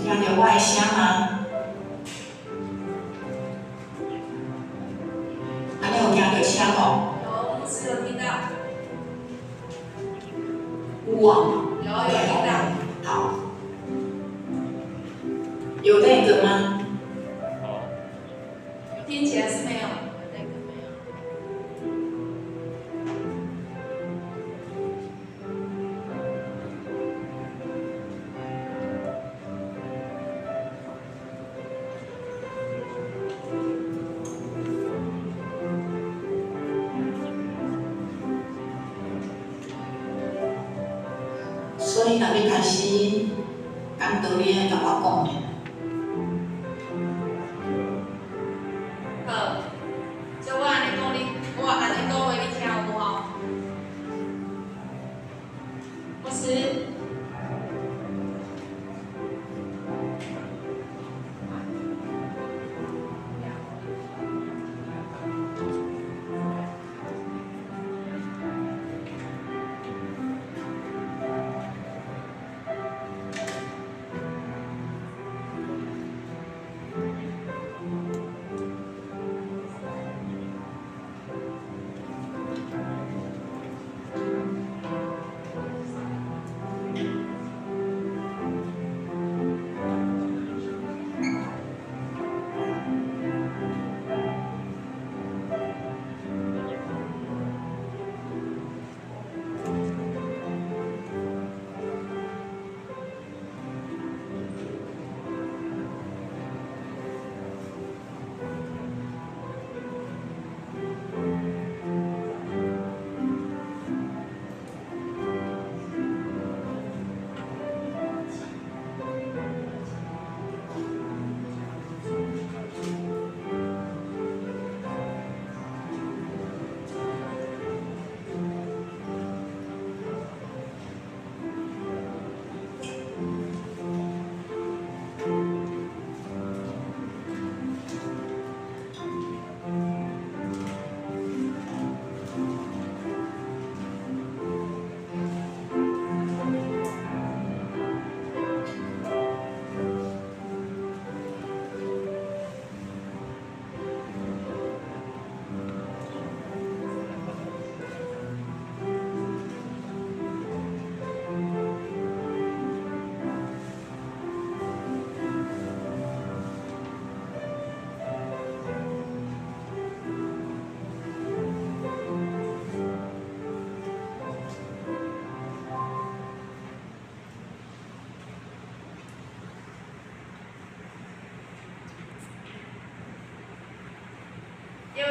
听到我的声吗？安尼有听到声无？有，牧师有听到。有啊。有听到。好。有那个吗？听起来是没有。所以，若要开始讲道理，爱甲我讲的。好，就我安尼讲你，我安尼讲话你听有无吼？牧师。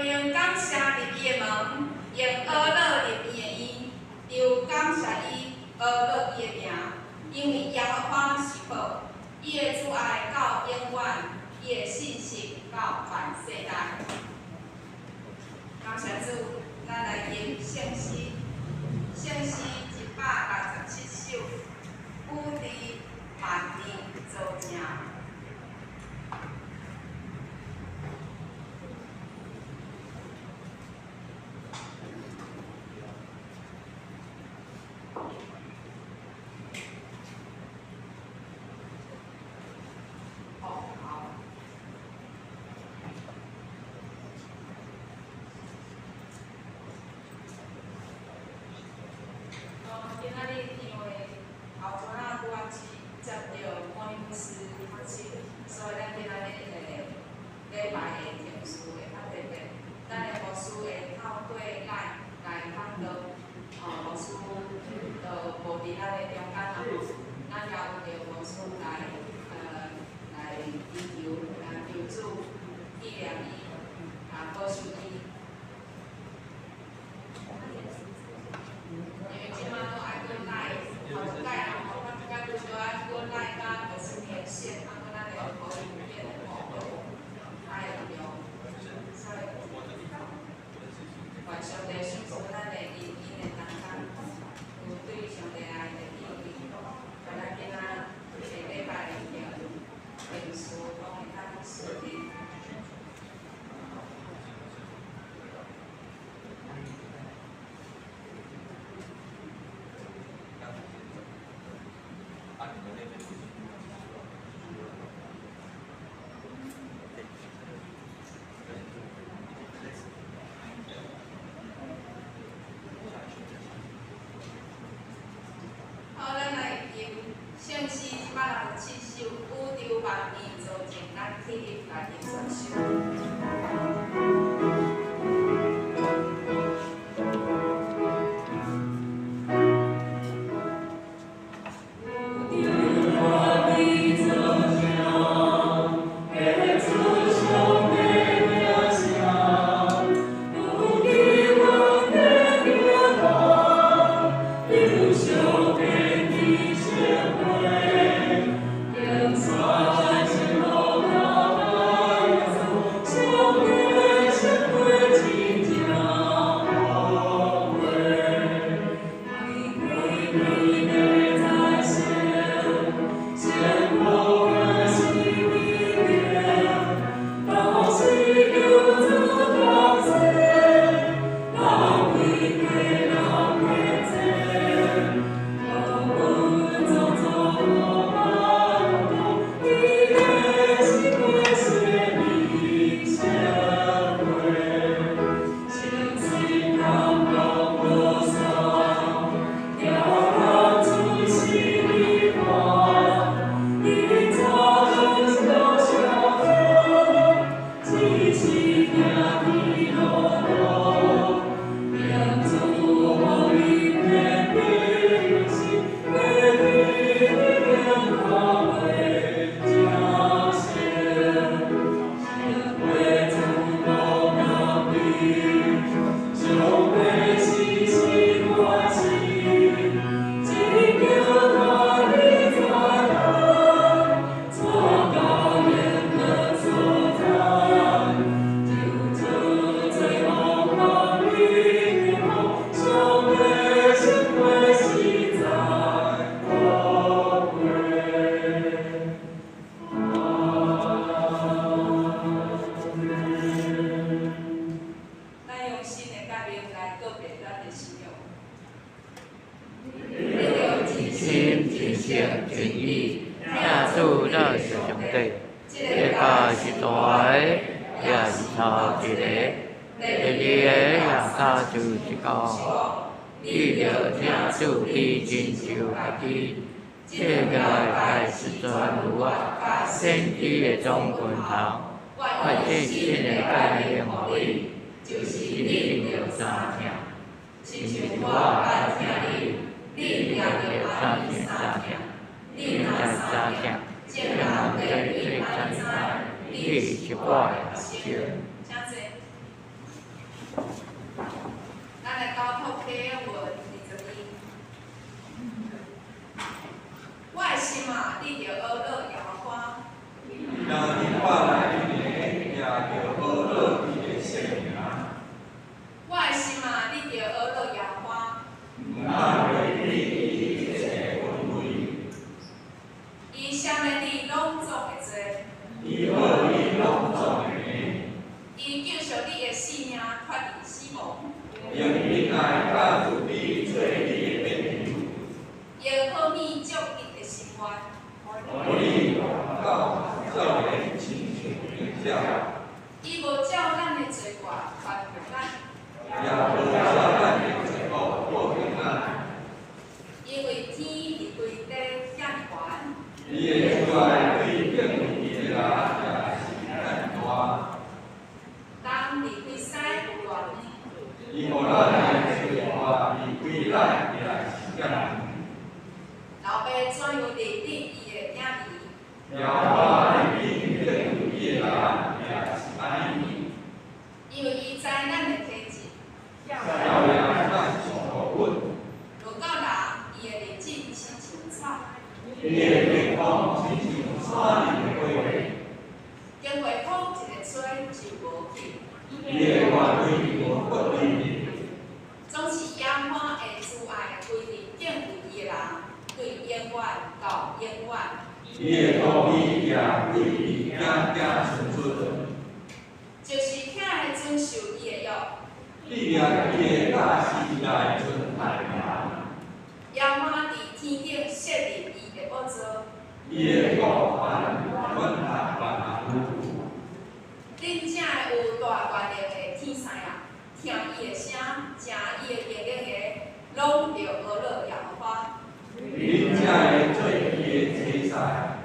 用感谢入伊的门，用阿乐入伊的衣，就感谢伊阿乐伊的名，因为耶和华是好，伊的慈爱到永远，伊的信实到万世代。感谢主，咱来吟圣诗，圣诗167首，古字万年做成。今仔日因为后村仔拄啊接到摩尼牧师发信，所以咱今仔日礼拜的天书会较特别，咱的牧师会透过来访到，牧师就无伫咱的中间啦，咱邀着牧师来祈求，求主纪念伊，保守伊。因为即马都爱过来，后一届啊，我即摆拄少爱过来甲就是连线，啊，咱会可以变得互动，爱会用，所以愿上帝赐福咱的因的当中，有对上帝爱的意义，互咱囡仔下礼拜会用灵书讲会较顺利。帮伊做简单体力来练专修。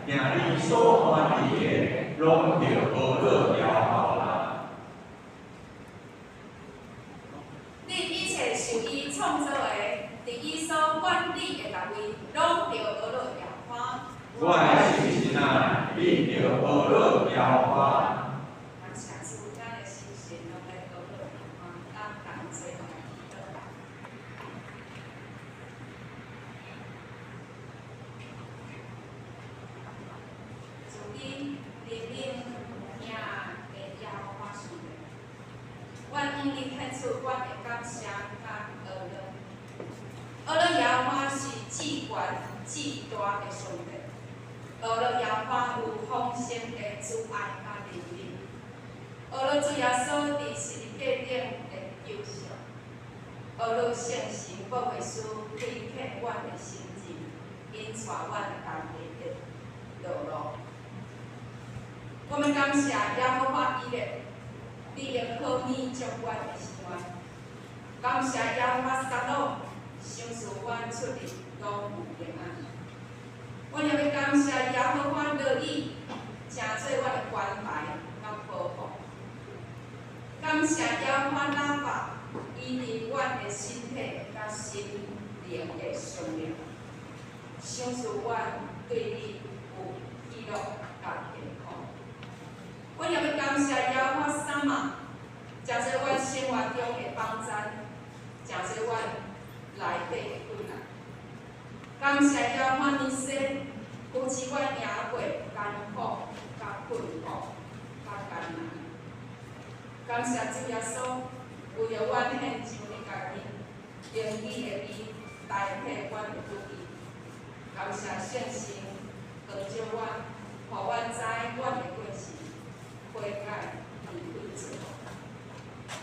命你所欢喜的，拢着无落摇后啦。你一切受伊创造的，伫伊所管理的单位，拢着学落摇花。我的心心啊，你着学落摇花。 我向你献出我的感谢甲学乐。学乐耶和华是至权至大的上帝。学乐耶和华有丰盛的慈爱甲怜悯。学乐主耶稣伫十字架顶的救赎。学乐圣神保惠师开启阮的心智，引带阮家己的道路。我们感谢耶和华伊的。 你用好意祝阮的心愿，感谢耶和华撒罗，赏赐阮出入拢有平安。我也要感谢耶和华乐意，成做阮的关怀甲保护。感谢耶和华拉法，医治阮的身体甲心灵的伤病，赏赐阮对你有喜乐甲健康。 我也要感谢耶和华萨玛，真做阮生活中的帮赞，真做阮内底的困难。感谢耶和华尼西，扶持阮赢过艰苦、甲困苦、甲艰难。感谢主耶稣，为着阮献上你家己，用你的义代替阮的不义。感谢圣神，帮助阮，互阮知阮的过失。 悔改离对罪，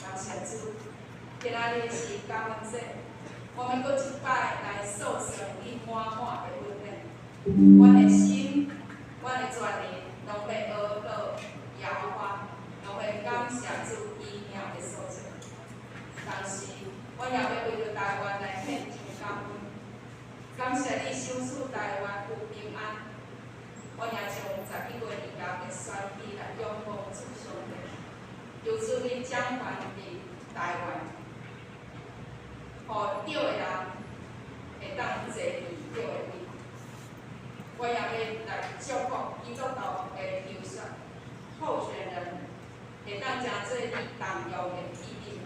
感谢主。今仔日是感恩节，我们搁一摆来诉说你满满的温暖。阮的心，阮的全力，拢要学到耶和华，拢要感谢主奇妙的所在。同时，我也要为着台湾来献上感恩，感谢你赏赐台湾有平安。 我也将11月2日的选举来拥抱主上帝，由此你掌权伫台湾，互对的人会当坐伫对的位。我也要来祝福基督徒的优选候选人，会当真做你重要的批评。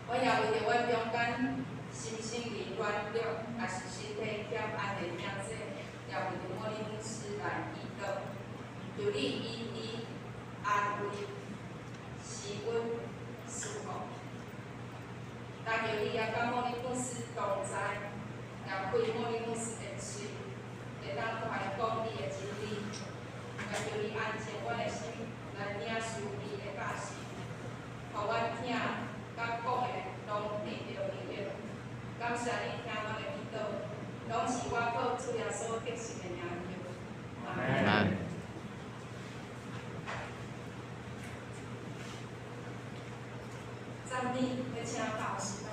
我也为着阮中间心生离软弱，也是身体欠安的命者。 也为着莫里牧师来祈祷，求你医治、安慰、施温、舒服。但求你也甲莫里牧师同在，也开莫里牧师的嘴，会当传讲你的真理。也求你安静阮的心，来领受你的教训，互阮听甲讲的拢得到力量。感谢你听阮的祈祷。 拢是我靠主耶稣得胜的名求。阿门。赞美，要请导师们。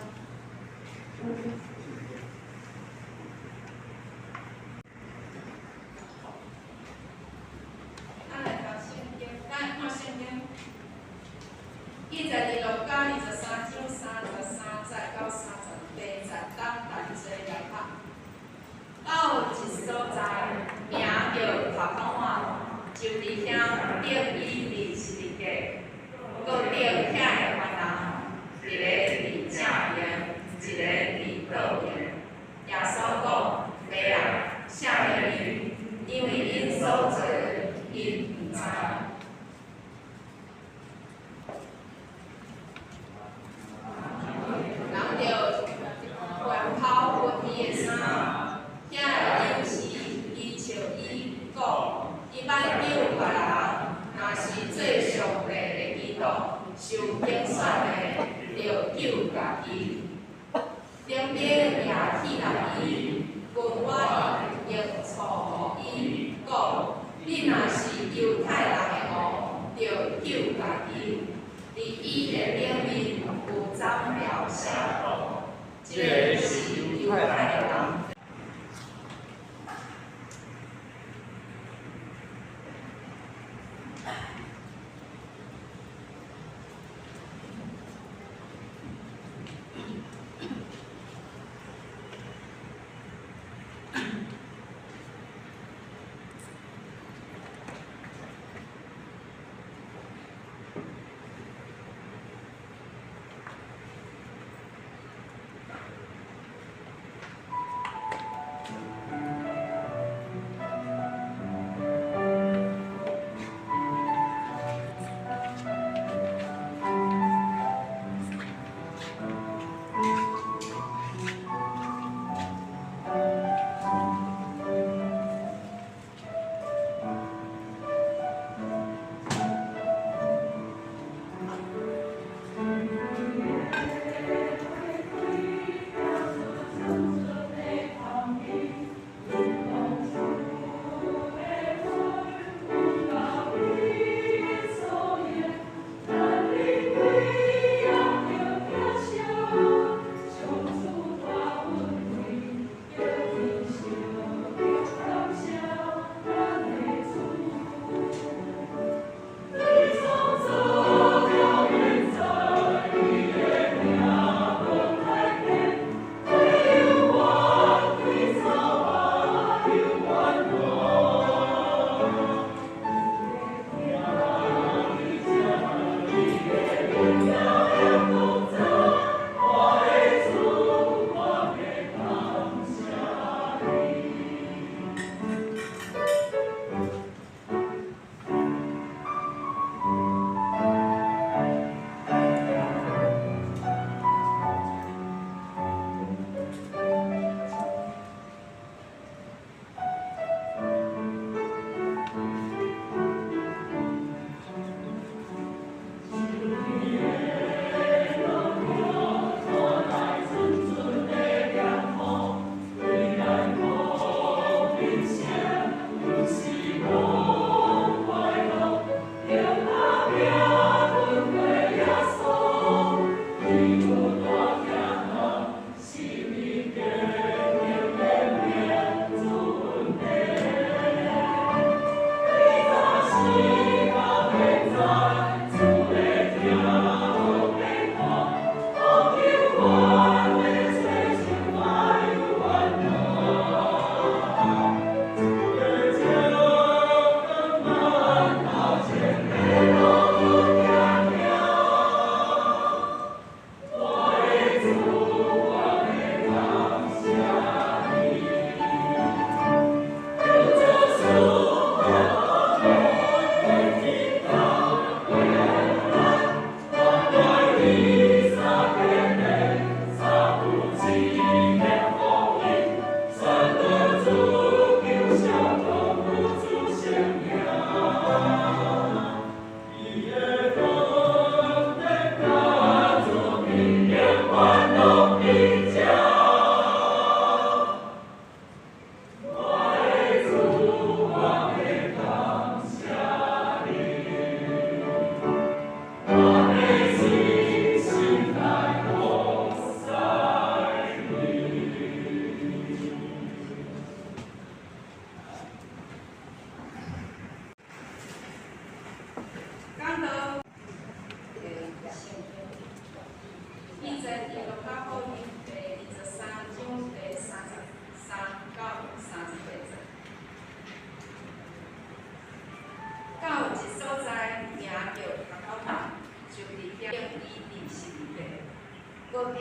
咱来读圣经，咱看圣经。记载伫路加23章33节到32节，咱同齐来读。 到一所在，名叫塔公湾，就伫遐顶伊伫十字架，搁顶遐的番人，一个伫正边，一个伫倒边。耶稣讲：“来啊，赦免伊，因为因所做的，因毋知。” 人着原抛分伊的衫。 遐个有时，伊笑伊讲，伊捌救别人，若是做上帝的基督，受拣选的，着救家己。顶边也起来伊，问我用错互伊讲，你若是犹太人的王，着救家己。伫伊的顶面有章条写道，这个是犹太的人。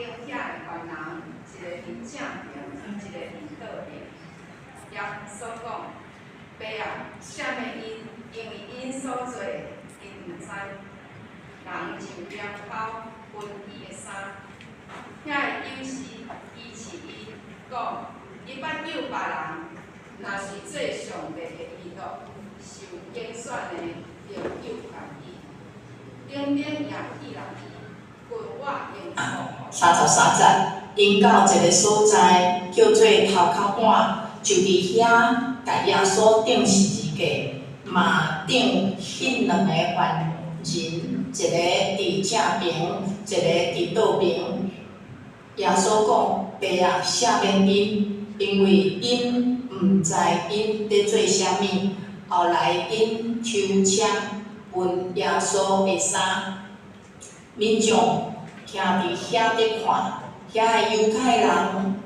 顶遐个犯人，一个伫正边，一个伫倒边。耶稣讲，爸啊，啥物因为因所做，因毋知。人就两口分伊个衫。遐个有时医治伊，讲伊捌救别人，若是做上帝个医乐，受拣选的，就救家己。顶边也去人伊，规我用错。 33节，因到一个所在，叫做头壳碗，就伫遐甲耶稣钉十字架，嘛钉迄两个犯人，一个伫正边，一个伫倒边。耶稣讲：爸啊，赦免因，因为因毋知因咧做啥物。后来因抽签分耶稣的衫，民众徛伫遐咧看。 遐个犹太人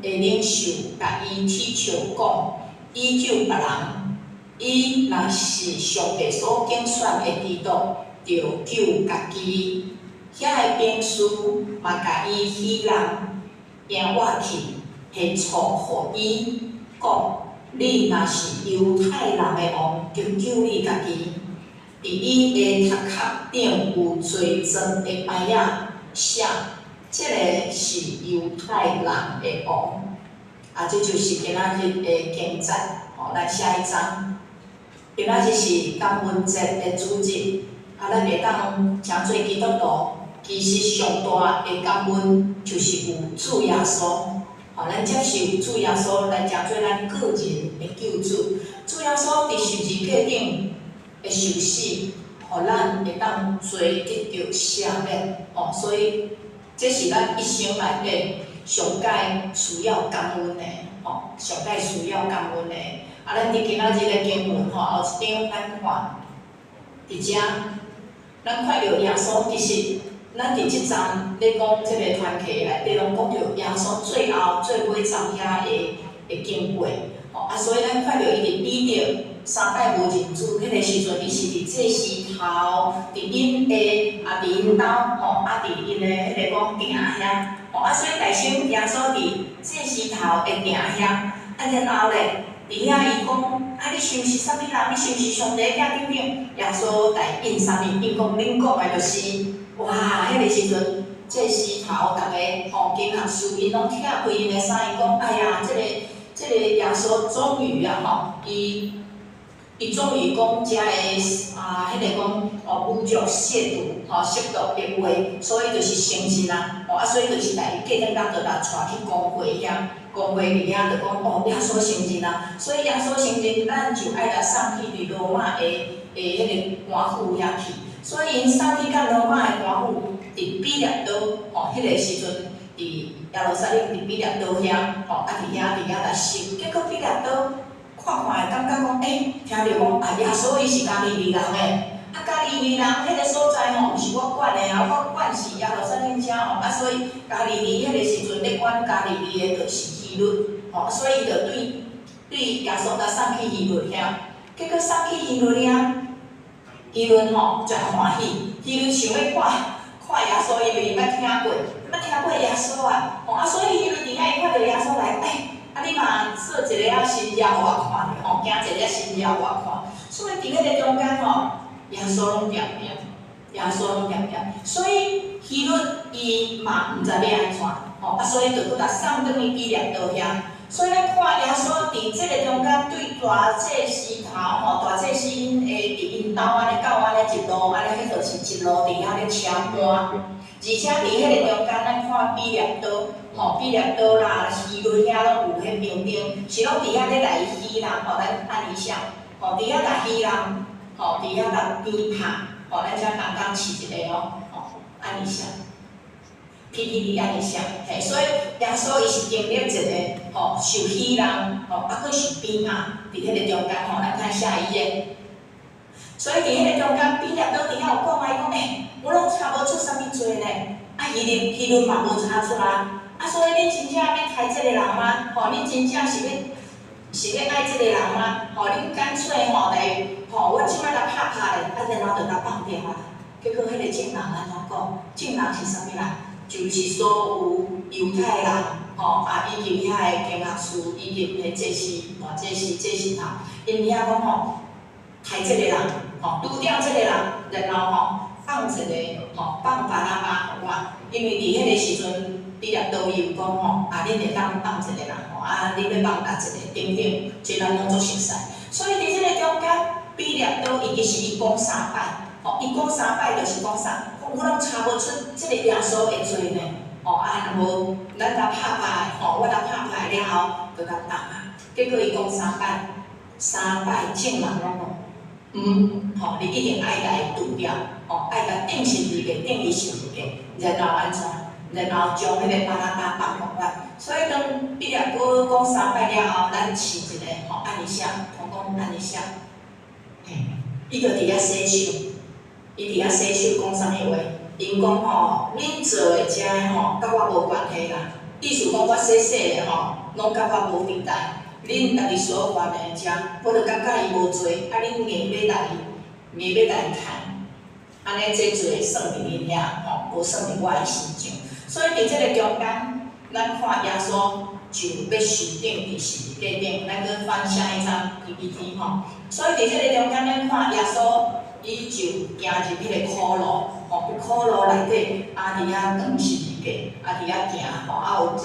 的领袖甲伊踢笑讲：伊救别人，伊若是上帝所拣选的基督，就救家己。遐个兵士嘛甲伊希人赢我去，下错互伊讲：你若是犹太人的王，就救你家己。伫伊的头壳顶有罪状的牌仔写。 这个是犹太人的王，这就是今仔日的经节。咱下一章，今仔日是感恩节的主日，咱会当诚做基督徒，其实上大的感恩就是有主耶稣。咱接受主耶稣来诚做咱个人的救主。主耶稣伫十字架顶的受死，互咱会当罪得到赦免。所以。 这是咱一生内底上界需要感恩的，上界需要感恩的。咱伫今仔日的经文后一张咱看，伫遮，咱看到耶稣其实，咱伫即站咧讲即个团契内底拢讲到耶稣最后最尾站遐的经过，所以咱看到伊伫比着三代无人主，迄个时阵伊是伫祭司头，伫因的伫因兜伫因的迄个讲埕遐，所以大先耶稣伫祭司头的埕遐，然后咧，伫遐伊讲，你是毋是啥物人？你是毋是上帝的囝等等？耶稣来应啥物？伊讲恁讲的就是，哇！迄个时阵祭司头，逐个经学士因拢拆开因的衫，伊讲，哎呀，这个耶稣终于伊终于讲遮个迄个讲侮辱亵渎亵渎的话，所以就是承认啊，所以就是来隔天咱就来带去公会遐，公会伫遐就讲耶稣承认啊，所以耶稣承认，咱就爱来送去伫罗马的迄个官府遐去，所以因送去到罗马的官府伫比列岛，迄个时阵伫耶路撒冷伫比列岛遐，伫遐来受，结果比列岛。 看会感觉讲，听着讲，耶稣伊是加利利人诶，加利利人迄个所在毋是我管诶我管是耶路撒冷遮所以加利利迄个时阵咧管加利利诶，就是希律，所以伊就对耶稣甲送去希律遐，结果送去希律遐，希律真欢喜，希律想要看耶稣，因为伊捌听过耶稣所以希律伫遐伊看到耶稣来，你嘛做一个新照互我看咧，行一个新照互我看。所以伫迄个中间耶稣拢点，所以希律伊嘛毋知要安怎，所以就搁甲送转去比列岛遐。所以咱看耶稣伫即个中间对大祭司头大祭司因伫因兜安尼到安尼一路安尼，迄就是一路伫遐咧车搬。 而且伫迄个中间，咱看比列岛，比列岛啦、希律遐拢有迄兵丁，是拢伫遐咧来希人，咱按一下，伫遐来希人，伫遐来鞭拍，咱遮刚刚试一个按一下 ，PPT 按一下，所以耶稣伊是经历一个受希人，搁受鞭拍，伫迄个中间咱看下一页。 所以伫迄个中间，比列岛伫遐有讲讲，我拢查无出啥物罪咧，希律嘛无查出来，所以恁真正要杀即个人吗？恁真正是要爱即个人吗？恁干脆来，我即摆来拍咧，然后就甲放掉啊。结果迄个证人安怎讲？证人是啥物人？就是所有犹太人，以及遐个经学士，以及迄祭司，这是头，因遐讲害即个人，拄着即个人，然后放一个，放巴拉巴互我，因为伫迄个时阵，彼得都有讲恁会当放一个人，恁要放哪一个等等，即咱拢做熟悉。所以伫即个中间，彼得都伊其实伊讲三摆，伊讲三摆就是讲啥？我拢查无出即个耶稣的罪呢，无咱甲拍拍，我甲拍拍了后，就甲答啊。结果伊讲三摆正人拢讲，你一定爱甲伊除掉，爱甲定十字架，定伊十字架，然后安怎？然后将迄个巴拉巴放互咱。所以当彼得搁讲三摆了后，咱试一个，按一下，同讲按一下，伊就伫遐洗手。伊伫遐洗手讲啥物话？因讲恁做的遮的甲我无关系啦。意思讲我洗的拢甲我无伫代。恁家己所犯的遮，我着感觉伊无罪，恁硬要来伊看，安尼这罪算伫恁遐，无算伫我的身上。所以伫即个中间，咱看耶稣就要受定伫十字架顶，咱搁翻下一张 PPT 所以伫即个中间，咱看耶稣。伊就行入迄个苦路，苦路内底，伫遐断十字架，伫遐行，有一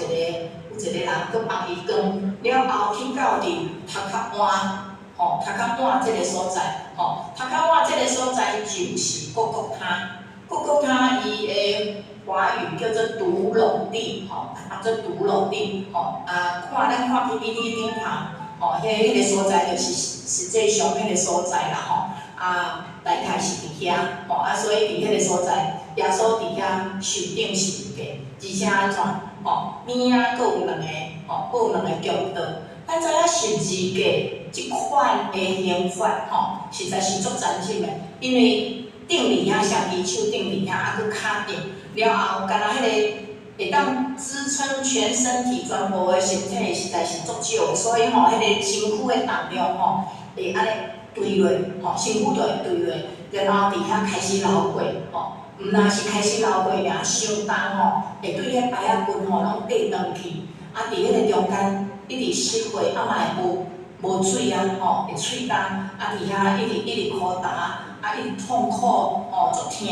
个人搁帮伊断，了后去到伫头壳湾，头壳湾即个所在，头壳湾即个所在就是各各他伊的华语叫做独龙地，做独龙地，咱看 PPT 顶头，迄个所在就是实际上迄个所在啦，大概是伫遐，所以伫迄个所在，耶稣伫遐受定十字架，而且安怎？边仔佫有两个，佫有两个强盗。咱知影十字架即款的刑罚，实在是足残忍的，因为顶伫遐，双支手顶伫遐，佫骹顶，了后干那迄个会当支撑全身体全部的身体，实在是足少的，所以迄个身躯的重量会安尼。坠落，身躯就会坠落，然后伫遐开始流血，毋但是开始流血尔，伤重会对迄白仔筋拢爬转去，伫迄个中间一直失血，嘛会无水会喙干，伫遐一直苦打，一直痛苦，足疼，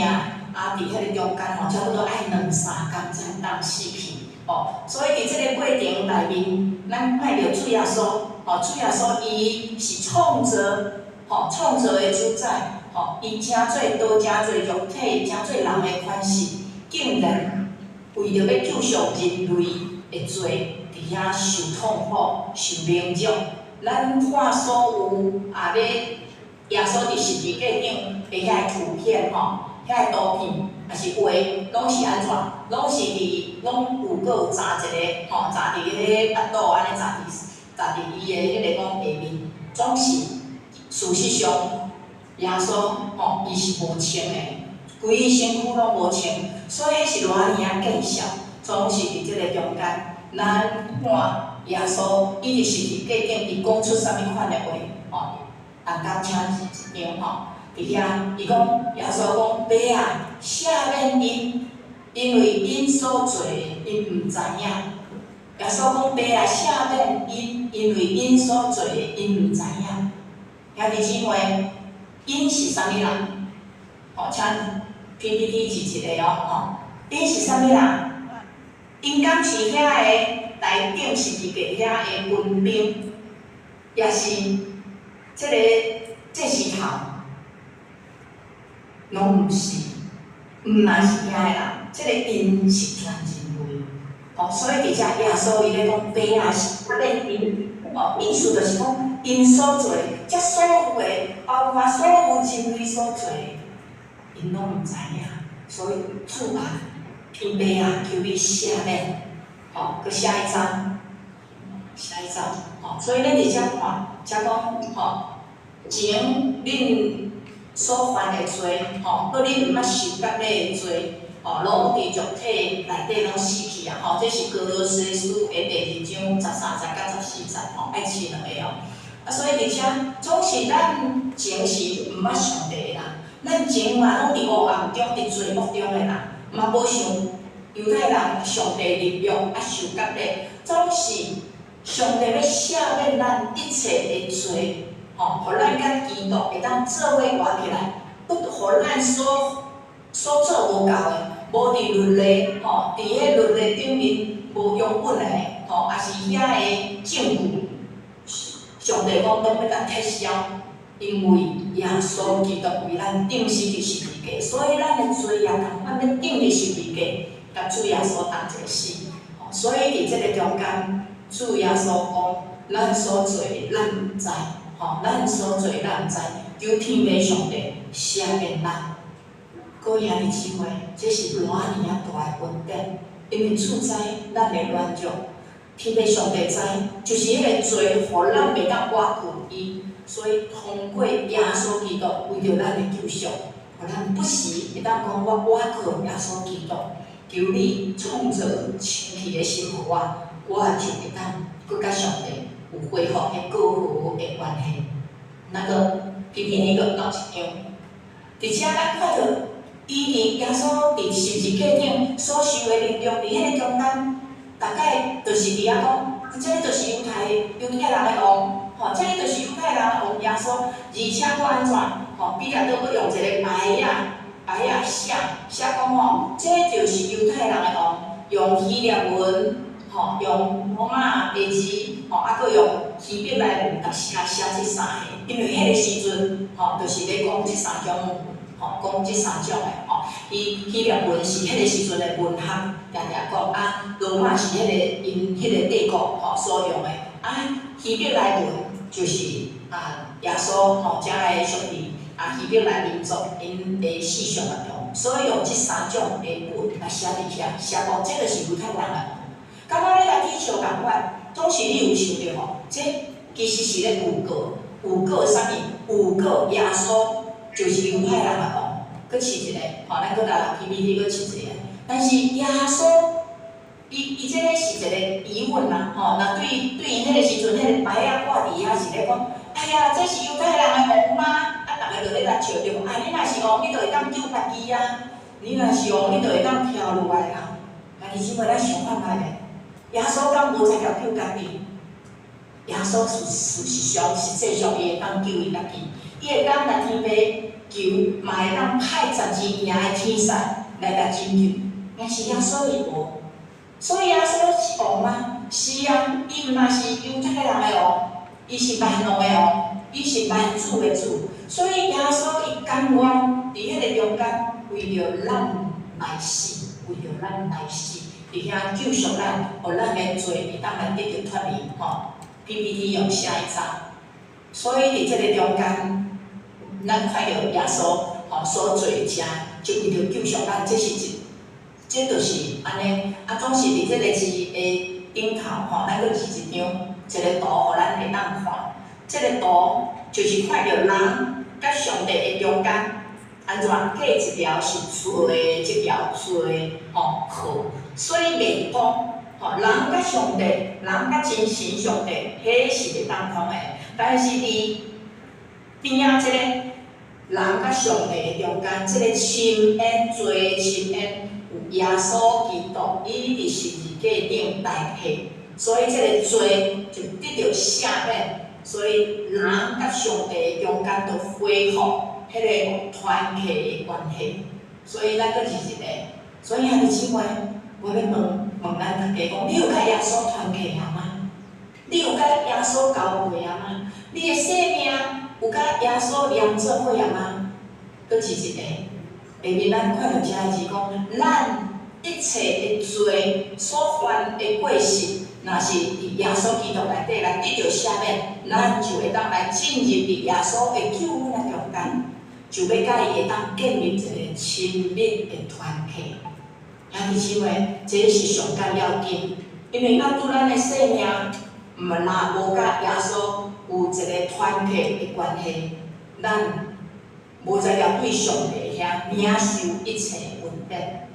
伫迄个中间差不多爱2、3工才当死去，所以伫即个过程内面，咱看到主耶稣，主耶稣伊是创造的主宰，伊真侪道、真侪肉体、真侪人的款式，竟然为着要救赎人类的罪，伫遐受痛苦、受凌辱。咱看所有要耶稣伫十字架顶的遐个图片遐个图片，也是画，拢是安怎？拢有有扎一个扎伫迄个腹肚安尼扎伫伊的迄个讲下面，总是。事实上，耶稣伊是无穿的，规身躯拢无穿，所以是偌尔见笑，总是伫即个中间，咱看耶稣伊伫十字架顶，伊讲出啥物款的话，大家请一张伫遐，伊讲耶稣讲爸啊，赦免因为因所做的，因毋知影。耶稣讲爸啊，赦免因为因所做的，因毋知影。兄弟姊妹，因是啥物人？请 PPT 是一个因是啥物人？因敢是遐个来顶十字架遐个军兵，也是这是头，拢毋是，毋但是遐个人，这个因是全人类。所以伫遮耶稣伊咧讲，爸啊，赦免因，意思就是讲。因所做，遮所有的，包括所有人类所做，因拢毋知影，所以主啊，因爸啊，求你赦免。佮下一章，所以咱伫遮看，遮讲前恁所犯的罪，佮恁毋捌受割礼的罪，拢伫肉体内底拢死去啊！这是哥罗西书的第2章13节到14节，爱试两个所以伫遮总是咱前是毋捌上帝的人，咱前嘛拢伫黑暗中、伫罪恶中的人，嘛无想犹太人上帝立约啊受割礼，总是上帝要赦免咱一切的罪，互咱甲基督会当做伙活起来，互咱所做无够的，无伫律例，伫迄律例顶面无用稳的，也是遐个证据，上帝讲拢要甲撤销。因为耶稣基督为咱钉死伫十字架，所以咱的罪也同款要钉伫十字架，甲主耶稣同一个死。所以伫即个中间，主耶稣讲，咱所做的咱毋知，咱所做咱毋知，求天父上帝赦免咱。各位兄弟姊妹，这是偌尔大的恩典，因为主知咱的软弱，天父上帝知，就是迄个罪，互咱袂当挖苦伊。所以通过耶稣基督为着咱的救赎，互咱不时会当讲我靠耶稣基督，求你创造清气的心互我就会当佮上帝有恢复迄过好的关系。那个 PPT 个倒一张，而且咱看到伊耶稣伫十字架顶所受的力量，伫迄个中间，大概就是伫遐讲，这就是犹太人的王。这个就是犹太人王耶稣，而且佫安怎？彼得倒佫用一个白仔写讲这就是犹太人的王，用希腊文，用罗马地字，佫用希伯来文来写这三个，因为迄个时阵，就是咧讲这三种，讲这三种的，伊希腊文是迄个时阵的文学，常讲罗马是迄个因迄个帝国所用的，希伯来文。就是耶稣遮个属于希伯来民族因的思想内容，所以用这三种的文来写伫遐，写讲这就是犹太人的。敢若咧来天笑共款，总是你有想着这其实是咧有个啥物？有个耶稣就是犹太人的佫饲一个，咱佫来 PPT 佫饲一个，但是耶稣。伊这个是一个疑问啦，那对因迄个时阵，迄个牌仔挂伫遐是咧讲，哎呀，这是犹太人的王吗？大家就咧来笑着，你若是王，你就会当救家己啊；你若是王，你就会当跳落来啊。兄弟姊妹，咱想看觅咧，耶稣敢无才调救家己？耶稣事实上伊会当救伊家己，伊会当来天父求，嘛会当派12名的天使来甲拯救，但是耶稣伊无。所以耶稣是王吗？是啊，伊毋但是犹太人的王，伊是万能的王，伊是万主的主。所以耶稣伊甘愿伫迄个中间，为着咱来死，伫遐救赎咱，互咱的罪会当来得到脱离。PPT 用下一张。所以伫即个中间，咱看到耶稣所做者，就为着救赎咱，这就是安尼，总是伫即个字的顶头咱佫字一张，一个图，互咱会当看。即个图就是看到人甲上帝的中间，安怎隔一条是罪，一条罪号，所以袂通。人甲上帝，人甲真神上帝，迄是袂当通的。但是伫边仔即个人甲上帝的中间，即个亲恩、罪亲恩。有耶稣基督，伊伫十字架顶代替，所以这个罪就得到赦免，所以人甲上帝的中间都恢复迄个团契的关系。所以咱佫是一个，所以兄弟姊妹，我要问咱大家讲，你有甲耶稣团契啊吗？你有甲耶稣交会啊吗？你的生命有甲耶稣连做伙啊吗？佫是一个。下面咱看到遮个字讲，咱一切的罪所犯的过失，若是伫耶稣基督内底来得到赦免，咱就会当来进入伫耶稣的救恩的中间，就要甲伊会当建立一个亲密的团契。兄弟姊妹，这是上紧要紧，因为咱拄咱的生命，若无甲耶稣有一个团契的关系，咱无在了对上帝遐领受一切恩典。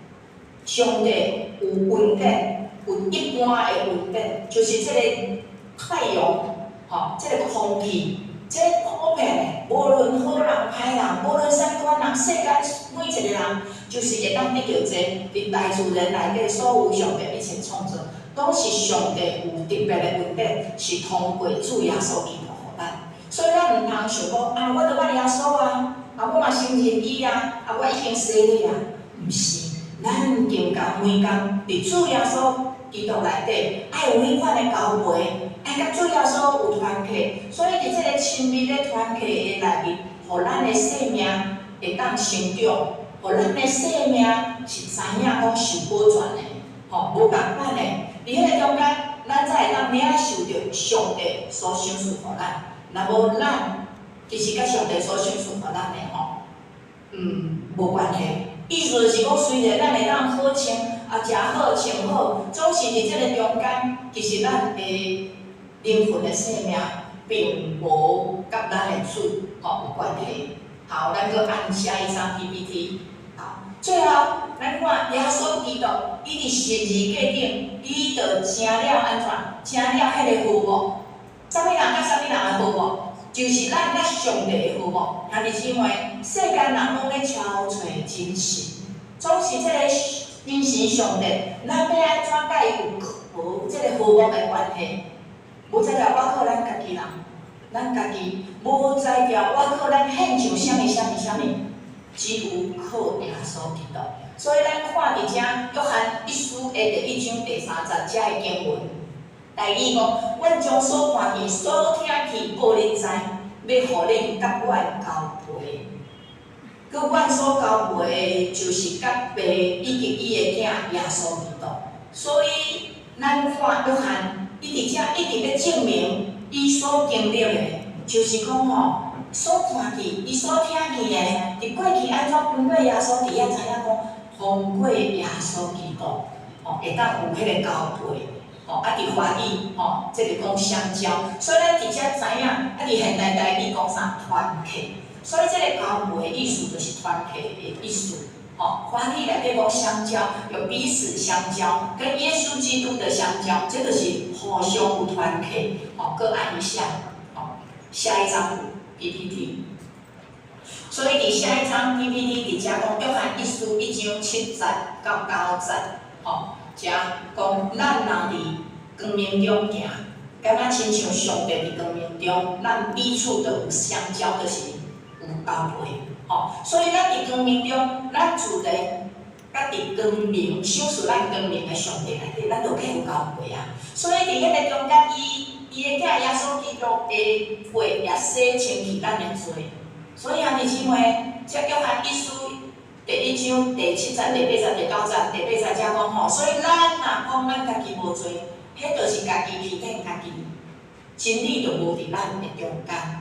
上帝有恩典，有一般的恩典，就是即个太阳，即个空气，这普遍的，无论好人歹人，无论啥款人，世间每一个人，就是会当得到这伫大自然内底所有上帝一切创造，拢是上帝有特别的恩典，是通过主耶稣基督互咱。所以咱毋通想讲啊，我着捌耶稣啊，我嘛信任伊啊，我已经洗礼啊，毋是。咱尽工每工伫主耶稣基督内底，爱有迄款的交陪，爱甲主耶稣有团契，所以伫即个亲密的团契的内面，互咱的生命会当成长，互咱的生命是知影讲受保全的，无共款的。伫迄个中间，咱才会当领受着上帝所赏赐互咱。若无咱，其实甲上帝所赏赐互咱的无关系。意思就是讲，虽然咱会当好穿，食好穿好，总是伫即个中间，其实咱的灵魂的生命并无甲咱的主有关系。好，咱搁按下一张 PPT。好，最后咱看耶稣基督，伊伫十字架顶，伊着成了安怎？成了迄个父母。啥物人甲啥物人的父母？就是咱甲上帝的父母。兄弟姊妹，世间人拢咧超找真神，总是即个真神上帝，咱要安怎甲伊有即个父母的关系？无才调，我靠咱家己人，咱家己无才调，我靠咱献上啥物，只有靠耶稣基督。所以咱看伫遮约翰一书的第1章第30节的经文，第2讲，阮将所看见、所听见报恁知，要互恁甲阮交陪。佮阮所交陪的，就是甲爸以及伊的囝耶稣基督。所以咱看约翰，伊伫遮一直要证明伊所经历的，就是讲所看见、伊所听见的，伫过去安怎分过耶稣，伫遐知影讲，通过耶稣基督，会当有迄个交陪。伫华语，即个讲相交，所以咱直接知影，伫现代台语讲啥团契，所以即个交陪的意思就是团契的意思。华语内底讲相交，有彼此相交，跟耶稣基督的相交，这就是互相有团契。各按一下，下一张 PPT。所以伫下一张 PPT 伫遮讲，约翰一书1章7节到9节，遮讲咱若伫光明中行，敢若亲像上帝伫光明中，咱彼此都有相交，就是有交陪。所以咱伫光明中，咱自然甲伫光明，享受咱光明的上帝内底，咱就可以有交陪啊。所以伫迄个中间，伊的囝耶稣基督的血也洗清去咱的罪。所以兄弟姊妹，这约翰一书第1章第7节、第8节、第9节、第8节遮讲所以咱若讲咱家己无罪，迄就是家己欺骗家己，真理就无伫咱的中间。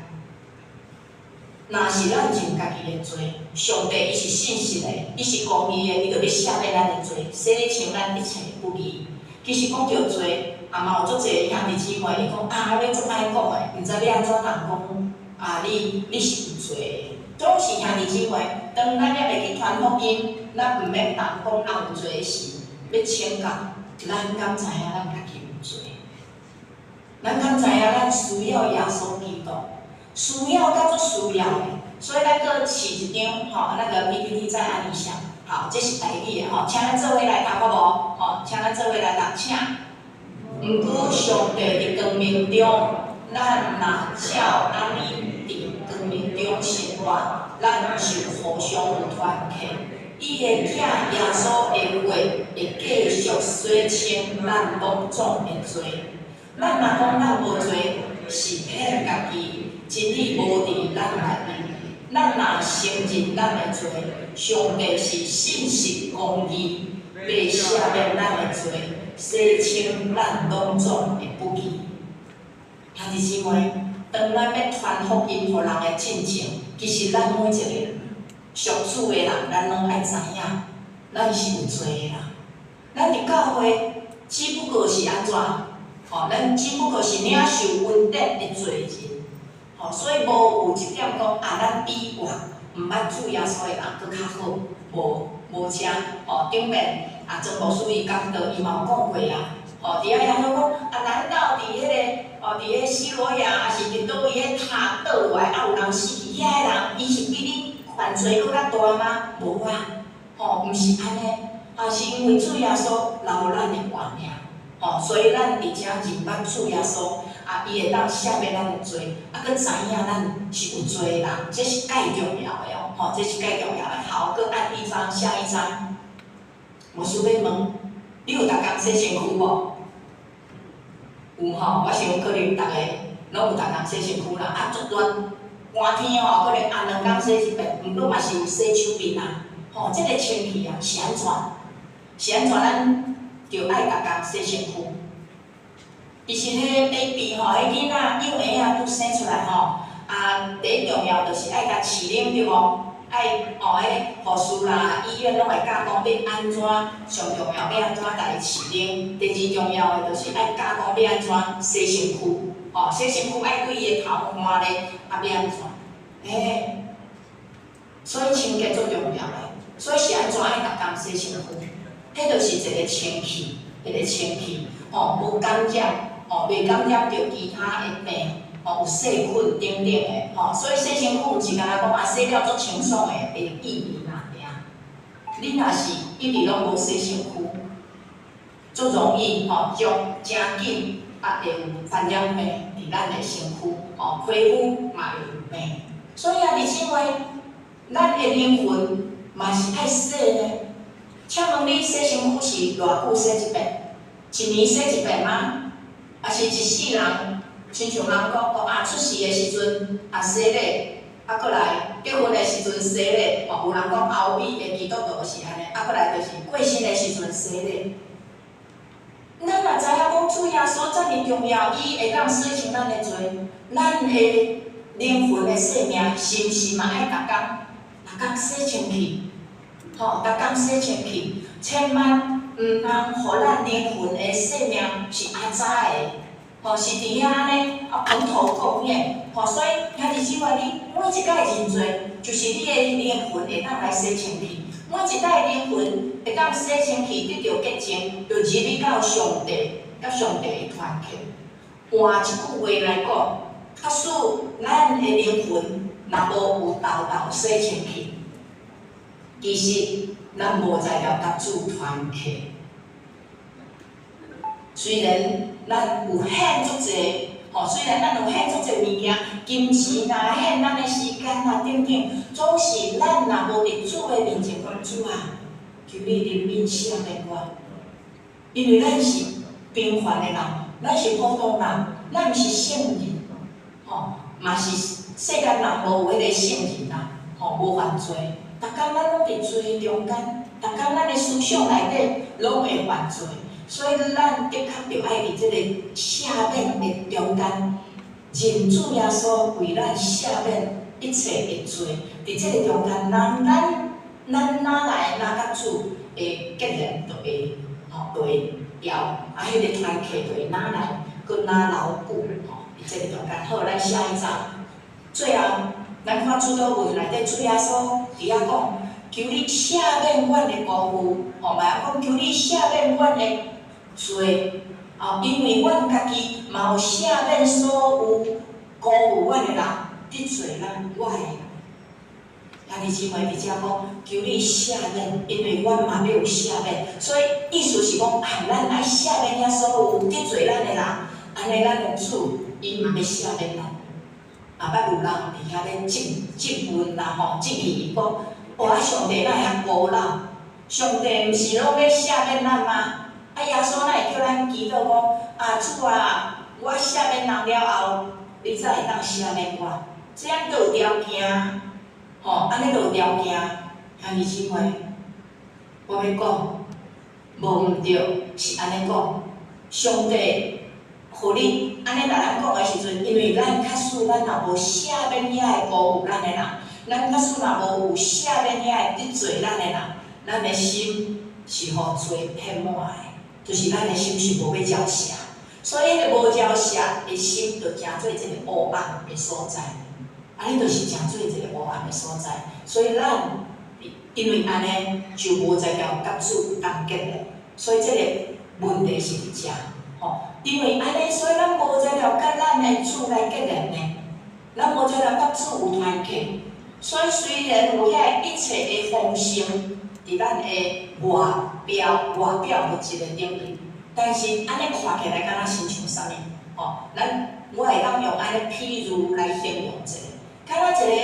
若是咱认家己的罪，上帝伊是信实的，伊是公义的，伊就要赦免咱的罪，洗清咱一切不义。其实讲到罪，嘛有足侪兄弟姊妹，伊讲你做歹讲的，毋知要安怎人讲你是有罪的。总是兄弟姊妹，当咱还袂去传福音，咱毋免当讲人有罪的事，要请教，咱敢知影咱家己有罪？咱敢知影咱需要耶稣基督？需要甲做需要的，所以咱搁试一张那个 PPT 再按一下。好，这是台语的请咱做伙来读好无？请咱做伙来读，请。毋过上帝伫光明中，咱若照安尼伫光明中生活，咱就互相有团契。伊的囝耶稣的血会继续洗清咱某种的罪。咱若讲咱无罪，是骗家己。真理无伫咱内面，咱若承认咱的罪，上帝是信实公义，要赦免咱的罪，洗清咱拢总的不义。兄弟姊妹，当咱要传福音予人的进程，其实咱每一个人，属主的人，咱拢爱知影，咱是有罪的人。咱伫教会只不过是安怎？咱只不过是领受恩典的罪人。所以无有一点讲咱比外毋捌主耶稣的人佫较好，无遮。顶面曾牧师伊讲到，伊嘛有讲过伫遐也说讲难道伫迄个伫迄西罗亚，还是伫倒位迄塔倒犯罪搁较大吗？无啊，吼，毋是安尼，是因为主耶稣留咱的原命，所以咱伫遮认捌主耶稣，伊会当赦免咱的罪，搁知影咱是有罪的人，这是介重要的哦，这是介重要的。好，搁按一章，下一章，我想要问，你有逐工洗身躯无？有吼，我想可能逐个拢有逐工洗身躯啦，一段寒天吼，可能2工洗一遍，毋过嘛是有洗手面啊。这个清气是安怎？是安怎？咱着爱逐工洗身躯。其实迄 baby 迄囡仔幼儿拄生出来第一重要就是爱甲饲奶对无？爱迄护士啦、医院拢会教讲要安怎，上重要要安怎家己饲奶。第二重要的就是爱教讲要安怎洗身躯，洗身躯爱对伊的头换咧，要安怎？所以清洁最重要的。所以是安怎爱逐工洗身躯？迄就是一个清气，无感染，袂感染着其他的病，有细菌等等的，所以洗身躯毋是干那讲洗了足清爽的意味啦，你若是一直拢无洗身躯，足容易将真紧会有传染病伫咱的身躯，皮肤嘛会有病。所以弟兄妹，咱的灵魂嘛是爱洗的。请问你洗身躯是偌久洗一遍？一年洗一遍吗？还是一世人？亲像人讲出世的时阵洗礼，过来结婚的时阵洗礼，有人讲欧美的基督徒是安尼，过来就是过身的时阵洗礼。咱若知影讲主耶稣遮尔重要，伊会当洗清咱的罪，咱的灵魂的性命是毋是嘛爱逐工洗清气？逐工洗清气，千万毋通互咱灵魂的性命是阿早的，是伫遐安尼蓬头垢面，所以兄弟姊妹，你每一摆认罪，就是你的灵魂会当来洗清气。每一摆灵魂会当洗清气，得到洁净，就入去到上帝，甲上帝的团契。换一句话来讲，假使咱的灵魂若无有豆豆洗清气，其实咱无在了甲主团契。虽然咱有献足济，虽然咱有献足济物件，金钱啦、献咱的时间啦等等，总是咱若无伫主的面前讲主啊，求你怜悯赦免我，因为咱是平凡的人，咱是普通人，咱毋是圣人，嘛是世间人无有迄个圣人啊，无犯罪。逐工咱拢伫罪中间，逐工咱的思想内底拢会犯罪，所以咱的确着爱伫即个赦免的中间，认主耶稣为咱赦免一切的罪。伫即个中间，咱哪来甲主的结连就会就会了，迄个团契就会哪来，佮哪牢固伫即个中间。好，咱下一章，最后。咱看主祷文内底，主耶稣伫遐讲，求你赦免阮的辜负，嘛讲求你赦免阮的罪，因为阮家己嘛有赦免所有辜负阮的人，得罪我的人。兄弟姊妹伫遮讲，求你赦免，因为阮嘛要有赦免，所以意思是讲，咱爱赦免遐所有得罪咱的人，安尼咱的主伊嘛要赦免咱。捌有人伫遐咧质问啦质疑讲，上帝哪会遐孤陋？上帝毋是拢要赦免咱吗？耶稣哪会叫咱祈祷讲，主啊，我赦免人了后，你才会当赦免我？这样都有条件，安尼都有条件。兄弟姊妹，我要讲，无毋对，是安尼讲，上帝。互你安尼甲咱讲的时阵，因为咱假使咱若无赦免遐个辜负咱的人，咱假使若无有赦免遐个得罪咱的人，咱的心是互罪填满的，就是咱的心是无要照赦，所以迄个无照赦的心，就成做一个黑暗的所在，安尼就是成做一个黑暗的所在。所以咱因为安尼就无再了甲主同结了，所以这个问题是伫遮。因为安尼，所以咱无在了甲咱的主来结连呢，咱无在了甲主有团契，所以虽然有遐一切的丰盛伫咱的外表无一个领域，但是安尼看起来敢若亲像啥物？我会当用安尼譬如来形容者，敢若一个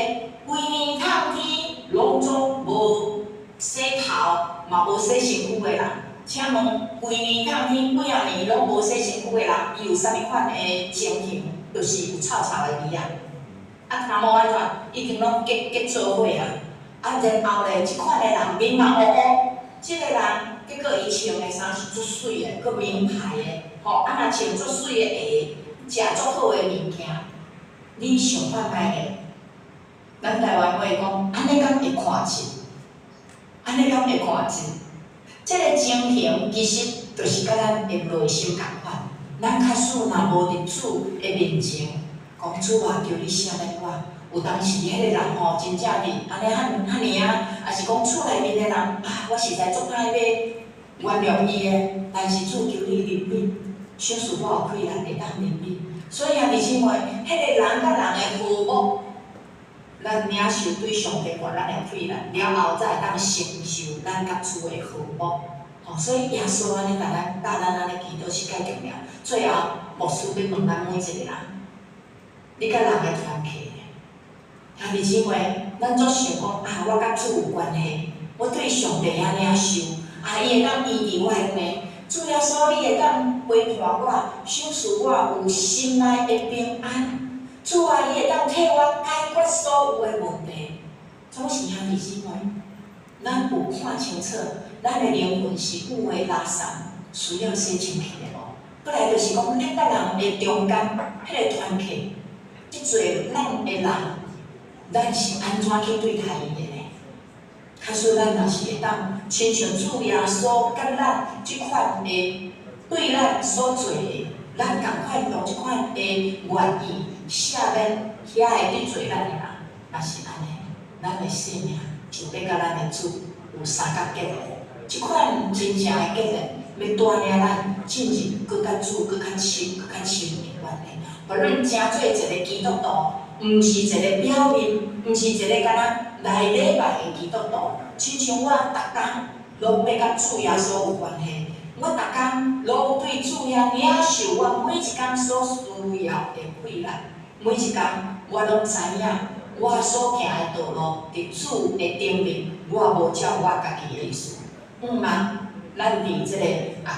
规年烫天拢总无洗头嘛无洗身躯的人，请问规年烫天几啊年拢无洗身躯的人，伊有啥物款的情形？就是有臭臭的味啊！头毛安怎？已经拢结做伙啊！然后咧，即款的人面嘛乌乌，即个人结果伊穿的衫是足水的，佮名牌的，若穿足水的鞋，食足好的物件，你想看卖咧？咱台湾话讲，安尼敢会看清？安尼敢会看清？即个情形其实就是甲咱的内心共款。咱假使若无伫主的面前，讲主啊，求你赦免我。有当时迄个人吼，真正伫安尼遐尼啊，也是讲厝内面的人我实在足歹要原谅伊的，但是主求你怜悯，小事我有困难会当怜悯。所以弟兄妹，迄个人甲人的和睦，咱领受对上帝管咱的困难，了后才会当承受咱甲主的和睦。所以耶稣安尼教咱安尼祈祷是介重要。最后，牧师要问咱每一个人：你甲人的团契？弟兄妹，咱总想讲我甲主有关系，我对上帝安领受，伊会当医治我的病。主耶稣，你会当陪伴我，赏赐我有心内的平安。主啊，你会当替我解决所有的问题。总是弟兄妹，咱有看清楚。咱的灵魂是污秽垃圾，需要洗清气的无？过来就是讲，咱甲人的中间，迄个团契，即侪咱的人，咱是安怎去对待伊的呢？假使咱若是会当亲像主耶稣甲咱即款的对咱所做的，咱共款用即款的愿意赦免遐会得罪咱的人，若是安尼，咱的生命就要甲咱的主有三角结合。即款真正的结论，要带领咱进入搁较主、搁较深、搁较深的关系。无论成做一个基督徒，毋是一个表面，毋是一个敢若来礼拜的基督徒。亲像我逐工拢要甲主耶稣有关系，我逐工拢对主耶领受我每一工所需要的困难，每一工我拢知影我所行的道路伫主的顶面，我无照我家己的意思。咱伫即个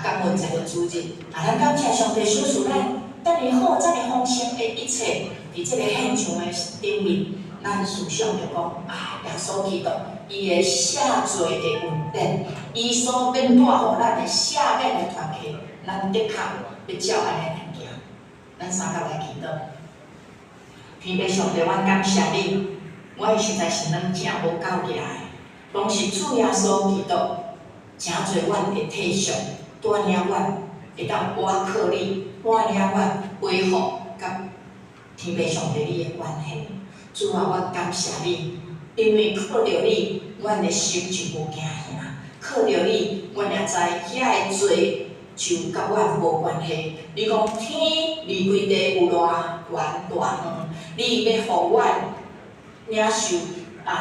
感恩节的主日，咱感谢上帝赏赐咱遮尔好、遮尔丰盛的一切，伫即个现场的顶面，咱思想着讲耶稣基督，伊的赦罪的恩典，伊所免带互咱的赦免的团契，咱的确要照安尼来行。咱三角来祈祷，天父上帝，阮感谢你，我实在是软正无够起来，拢是主耶稣基督。诚侪阮的体恤，带领阮会当倚靠你，带领阮恢复甲天父上帝你的关系。主啊，我感谢你，因为靠着你，阮的心就无惊吓；靠着你，阮也知遐的罪就甲阮无关系。你讲天离开地有偌悬大远，你要互阮领受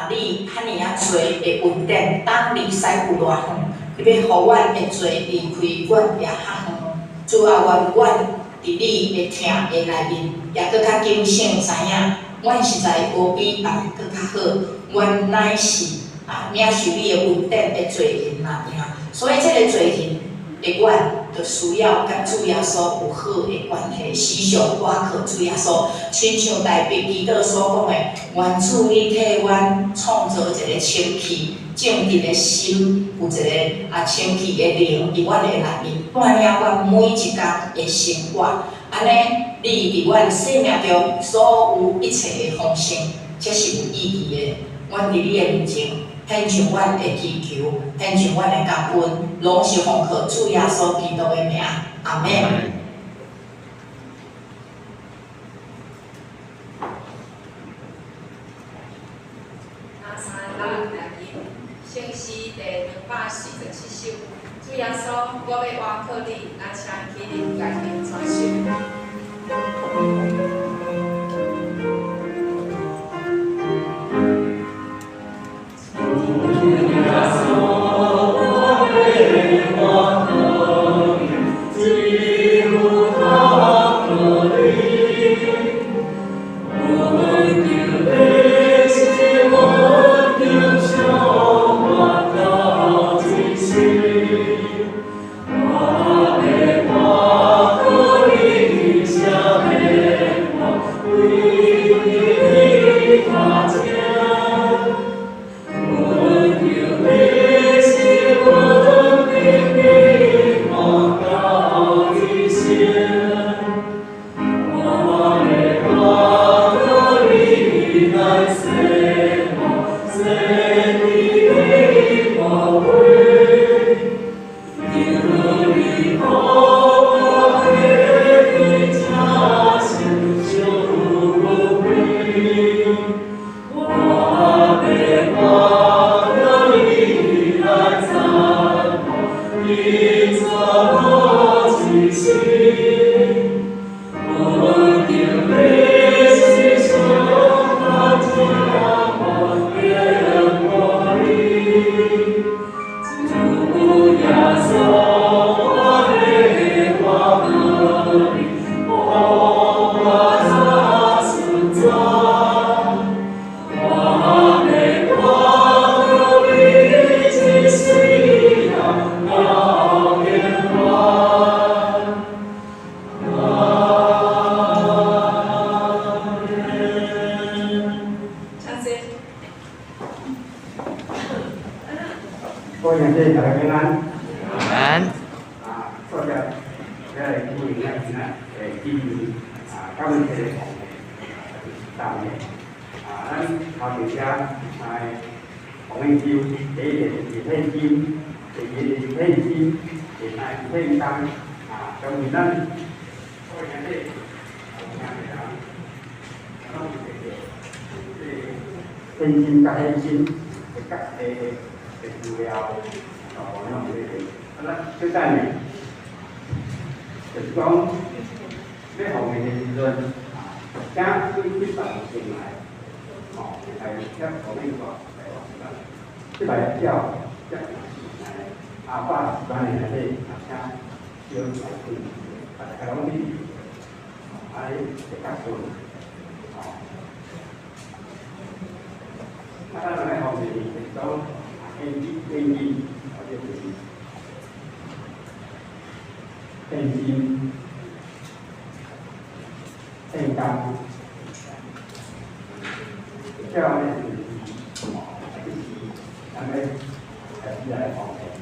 你遐尼侪的恩典，当离使有偌远。要互阮的罪离开阮也较远，主啊，愿阮伫你的听的内面，也搁较警醒知影，阮实在无比别人搁较好，阮乃是领受你的恩典的罪人啊！所以这个罪人的阮，就需要甲主耶稣有好的关系，时常倚靠主耶稣，亲像大卫祈祷所讲的，愿主你替阮创造一个清气。正直的心，有一个清气的灵伫阮的内面，带领阮每一天的生活。安尼，你伫阮生命中所有一切的丰盛，这是有意义的。阮伫你的面前，献上阮的祈求，献上阮的感恩，拢是奉靠主耶稣基督的名。阿门。圣诗第247首，主耶稣，我要倚靠你，那请起立，家己传授。Cô nhà trên là cái ngắn. Amen. Có được cái này thì ngay là để chi các vấn đề tạo nên họ điều traของanh chim để thêm chim để thêm chim để lại thêm tăng cho người dân. Cô nhà trên thêm chim các thêm chim các để chủ yếu nó là cái này thì con cái hậu này thì dân các cái bản trình này họ phải các có liên quan cái bài theo chắc này qua bài này là đây sao chưa phải thì phải đóng đi ấy để các tuầnถ้าเราไม่เอาดีต้องเป็นยินเป็นกรรมเจ้าเนี่ยทำให้แต่ที่ใหญ่ของเอง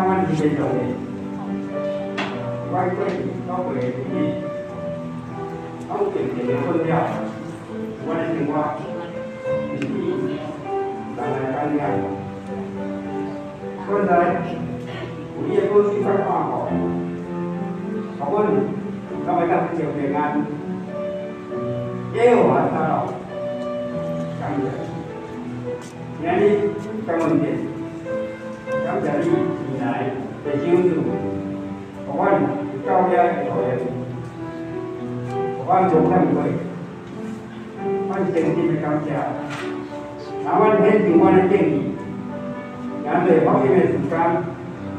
咱阮以前做的，我过去到过去，拢定定的分了，我的生活是人来干了。现在有伊的保险快看护，互阮敢会当着平安，也有还他咯，感谢。今日感恩节，感谢你前来的相助，互阮到遐会路用，互阮无欠过，阮诚心的感谢。那阮显尽阮的敬意，咱对福音的时间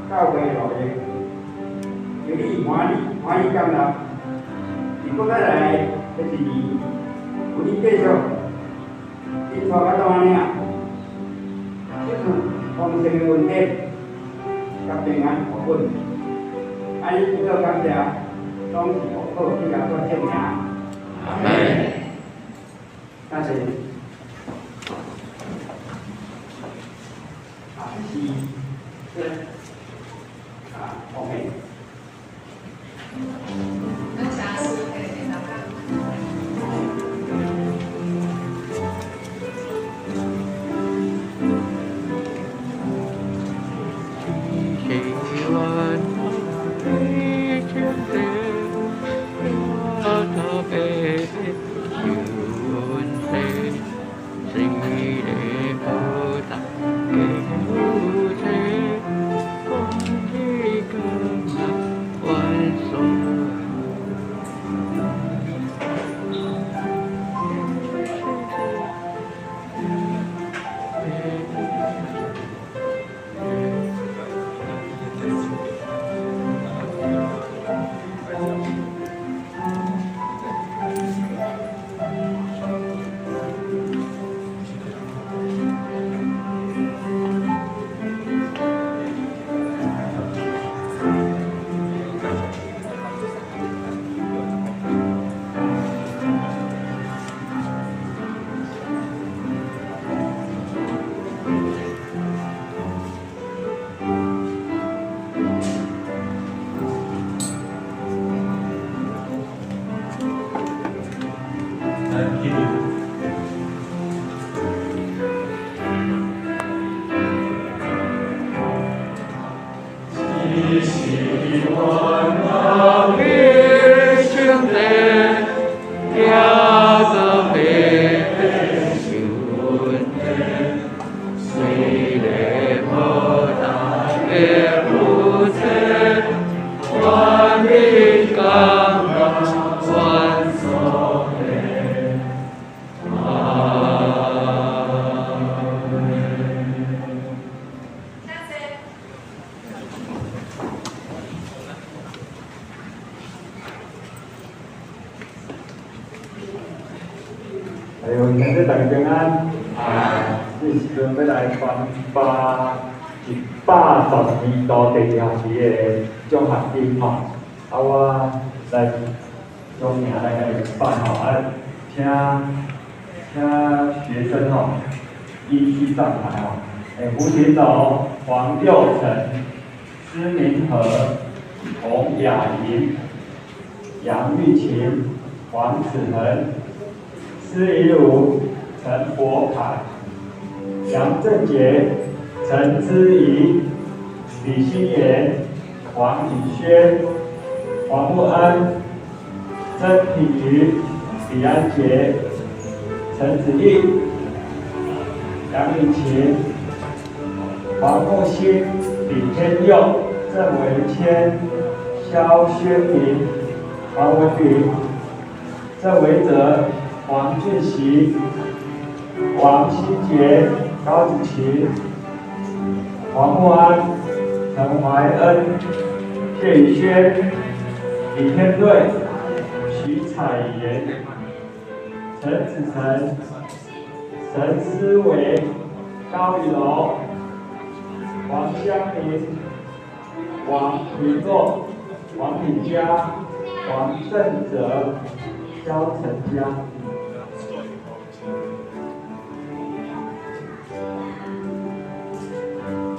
到位路用，求你欢喜感纳，如果再来的一年，有你继续，你带到安尼啊？丰盛的稳定，甲平安和稳，安尼主要感谢，拢是福报去甲做证明。阿门。但是，OK。那下次可以给大家。今日大家平安。这时阵要来传发112度地下期的奖学金吼，我来用名来甲你办吼，请学生吼依序上台吼，胡群斗、黄佑成、施明和、洪雅莹、杨玉琴、黄子恒、施怡如、陈国凯、杨正杰、陈之怡、李心妍、黄宇轩、黄木安、曾品瑜、李安杰、陈子毅、杨雨晴、黄木欣、李天佑、郑维谦、肖宣明、黄文宇、郑维哲、黄俊熙、王新杰、高子琪、黄木安、陈怀恩、谢宇轩、李天瑞、徐彩妍、陈子成、陈思维、高宇楼、黄香明、王品若、王品佳、王正哲、肖成佳。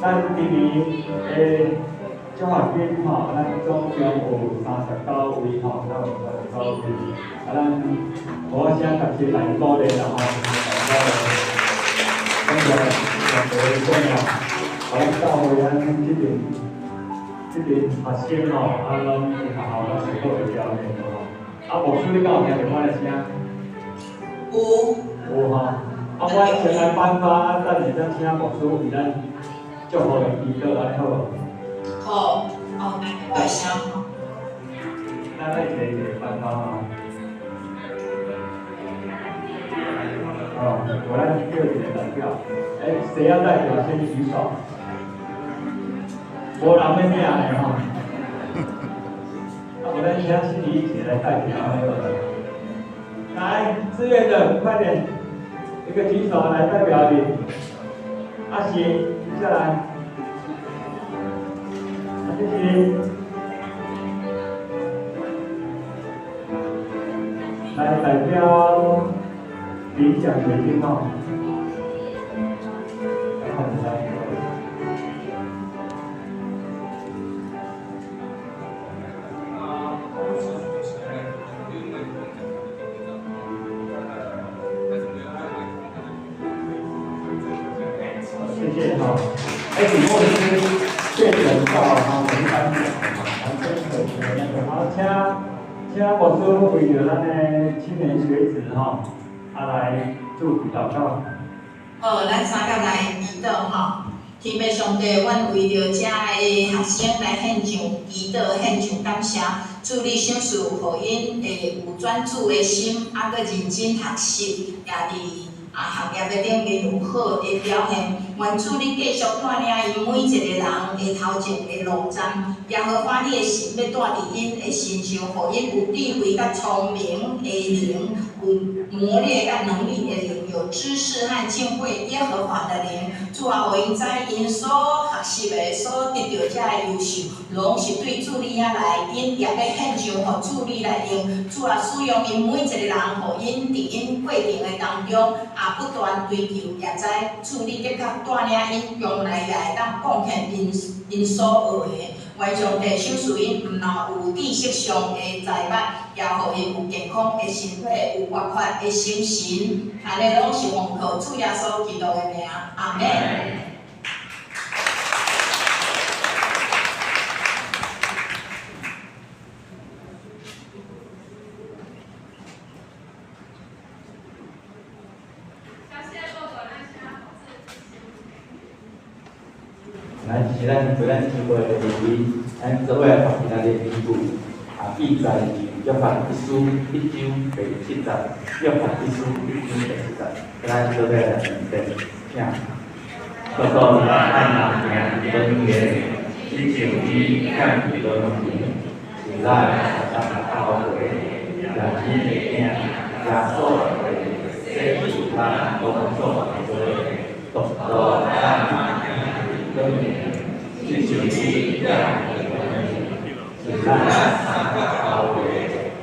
咱今年中学兵吼，咱总共有39位吼，咱有39位，咱我先特别来鼓励啦吼，大家感谢上帝重要，咱教会咱这边学生吼，拢学校拢是好会表现吼。牧师你敢有听到我的声？有吼。我先来颁发，等下再请牧师为咱祝福的祈祷，安尼好无？好，我会声吼。咱来一个颁发吼。我来叫一个代表，谁要代表先举手。无人要领的吼。我来请心理一起来代表那个。来，志愿者快点，一个举手来代表你。阿喜，下来。谢谢。来代表领奖学金吼。谢谢哈。请牧师确诊到我们班长，好，请牧师为着咱的青年学子来祝福祷告。好，咱三个来祈祷吼。天父上帝，阮为着遮个学生来献上祈祷，献上感谢。祝你赏赐，互因会有专注的心，搁认真学习，也伫学业的顶面有好的表现。愿主你继续带领因每一个人的头前的路站，耶和华你的神要带伫因的身上，互因有智慧甲聪明的灵，有磨练甲能力的灵，有知识和敬畏耶和华的灵。主啊，互因知因所学习的、所得到遮的优秀，拢是对主你遐来，因也要献上互主你来用。主啊，使用因每一个人，互因伫因过程的当中，不断追求，也知主你的确带领因将来也会当贡献因所学的。愿上帝赏赐因，毋但有知识上的财物，也互因有健康的身体，有活泼的精神。安尼拢是奉靠主耶稣基督的名，阿门。是咱做咱教会的弟弟，咱做伙来发今仔日的礼物。记载约翰一书1章第7节，约翰一书1章第7节，咱做伙来念听。不过咱人行分别，只像伊向伊落去，是咱后悔，也只会惊，耶稣会洗去咱工作的做，独到咱分别。只像伊向伊落去，是咱后悔，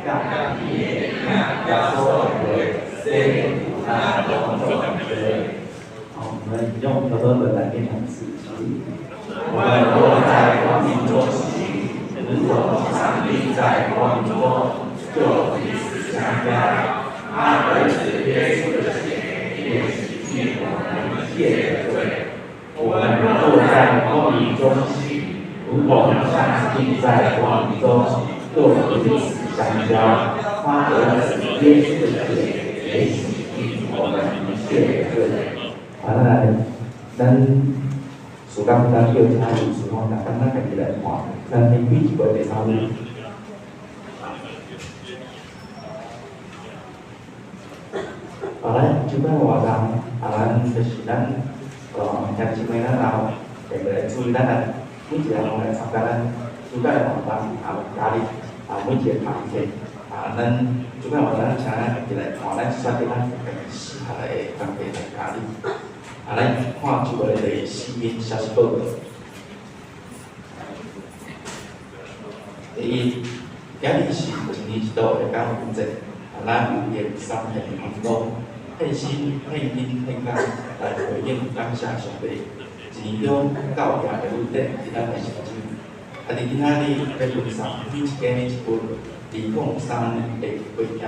也只会惊，耶稣会洗去咱工作的做。我们用很多本来变成自己。我们若在光明中行，如果上帝在光明中，就彼此相交。他儿子耶稣的血也洗去我们一切的罪。我们若在光明中行，如果上帝在光明中，就彼此相交。他儿子耶稣的血也洗去我们一切的罪。咱暑假咱叫其他有时候，咱家己来看，咱面对一个第三位。咱即摆活人，咱就是咱乡亲们，咱后会来注意咱每一个人来参加咱暑假的活动，家里每一个堂节，咱即摆活咱请咱家己来看，咱选择咱适合的堂节来家里。咱看即个第4篇消息报道。第一，今日是一年一度的感恩节，咱有献3献行动，献心、献因、献感来回应感谢上帝。一年中到夜的稳定伫咱的城市。啊，伫今仔日要分享一家一本2023年的回帖，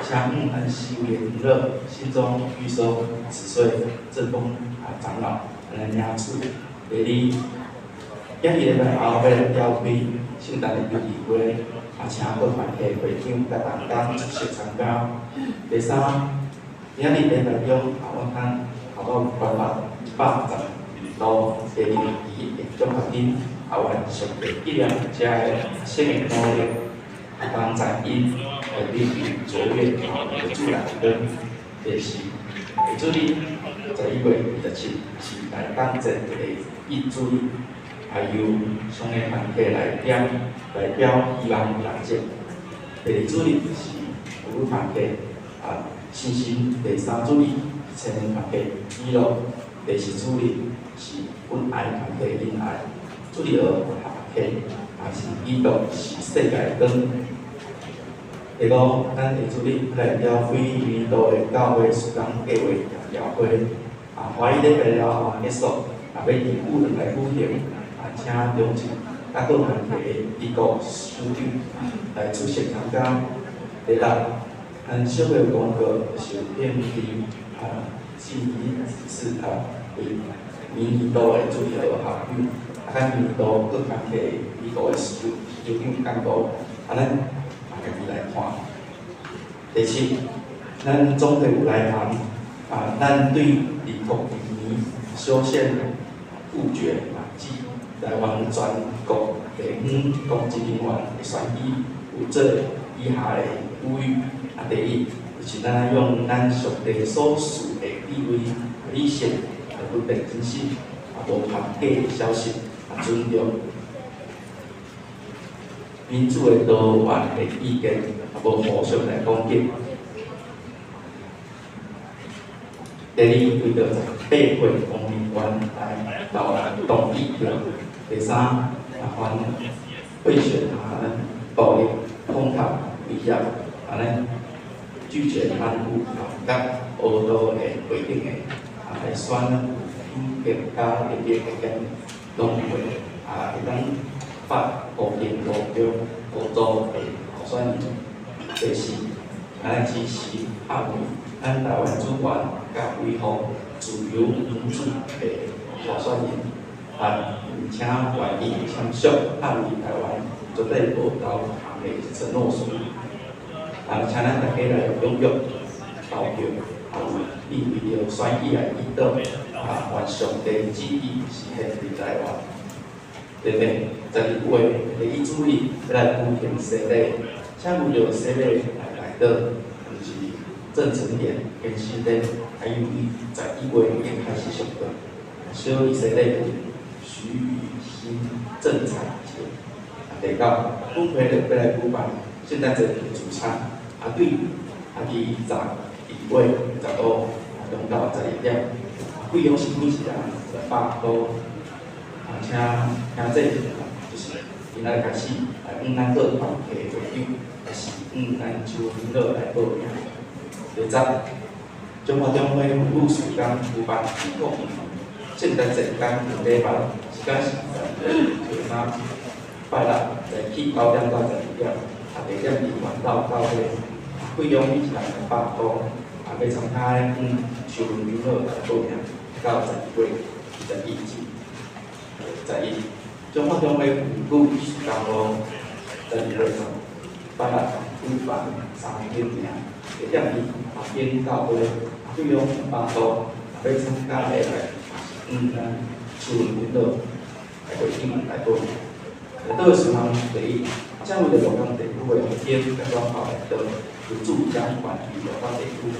请安修言乐心中预收此岁正风长老来领取给你。今日礼拜后要来调开圣诞的游戏会，请各团体会长甲同工出席参加。第三，今日礼拜中我看到办法112度第2期的奖学金，完成的纪念遮个生命努力，帮在因来比喻卓越的自然跟第4，会主日11月27是来当节的义主日。还有上个团体来表希望来接。第2主日是妇女团体信心，第3主日青年团体娱乐，第4主日是本爱团体因爱，主日学团体是基督是世界光。第5，咱第主日来了非民道的教会时间计划了会，欢喜礼拜了后结束，要伫古人来举行。请中职甲各团体机构师长来出席参加。第6，咱社会公告受遍地记忆是为民义道的主要校友，甲民义道各团体机构的师长干部，咱家己来看。第7，咱总队有来函，咱对2022年修宪复决台湾全国地方公职人员的选举有做以下的呼吁：第1，就是咱用咱上帝所赐的智慧、理性、不变真实、无偏假的消息，尊重民主的多元的意见，无互相来攻击。第2，为着8岁公民权来动议票。第3，反贿选暴力、恐吓、威胁，拒绝按符甲恶道的规定的来选评价加列的检拢会会当发公平、公正、合作的候选人。第4，支持捍卫咱台湾主权甲维护自由民主的候选人。并且愿意签署捍卫台湾绝对无投降的承诺书。请咱大家来踊跃投票，以为着选举来祈祷，愿上帝旨意实现伫台湾。第8，12月第1主日要来举行洗礼，请为着洗礼来到，就是郑成典跟洗礼，还有11月已经开始上课，小以洗礼。徐雨欣正彩节，第9，本会要来举办圣诞节的主餐，对，伫12月15中到11点，费用是每一人100块，请这就是今仔开始咱各团体会长，也是咱周领导来报名。第10，中华中会妇女时间举办圣诞节间礼拜。时间是第3拜六早起9点到12点，地点伫环道教会，费用每一人100块，要参加收容领导来报名，到12月21日。中华中会妇女时间路12月拜六举办3点名，地点伫边教会，费用100块，要参加礼拜收容领导。会长来报名，倒时项第1，将为了罗岗地区的天甲转化来到，有助将管理罗岗地区。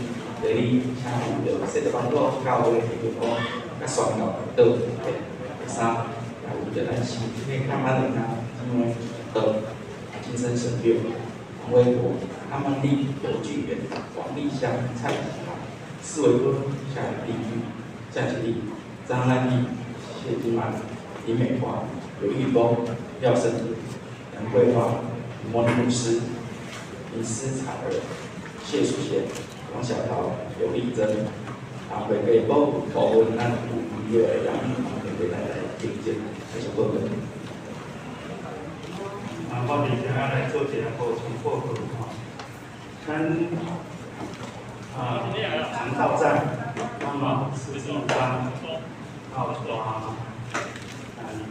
第2，请为了设立帮助教会的员工甲宣告来到。第3，为了咱身体看安人啊，因为到精神神病、王威国、阿曼丽、罗俊元、王丽香、蔡启航、施维敦、夏地区、夏吉利、张兰丽、谢金满。李美华、刘玉峰、廖胜宇、杨桂花、莫尼牧师、林思彩儿、谢淑贤、王小桃、刘丽珍，会给保护咱有医疗的人会来见证，还是问问。我伫遮来做一个补充报告吼，咱长照站，那么是地方靠大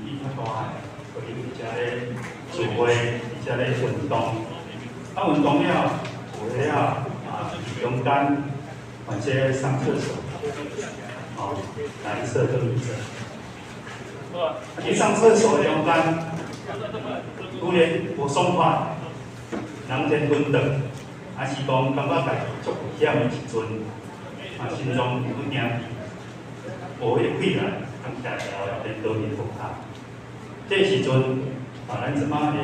意较大，所以伫遮咧聚会，伫遮咧运动，运动了，有了中间或者上厕所，男厕跟女厕。去上厕所的中间，突然无爽快，人天昏倒，还是讲感觉家己足危险的时阵，心脏有惊悸，无迄气来，感觉后边倒去涂骹。这时阵，咱即马的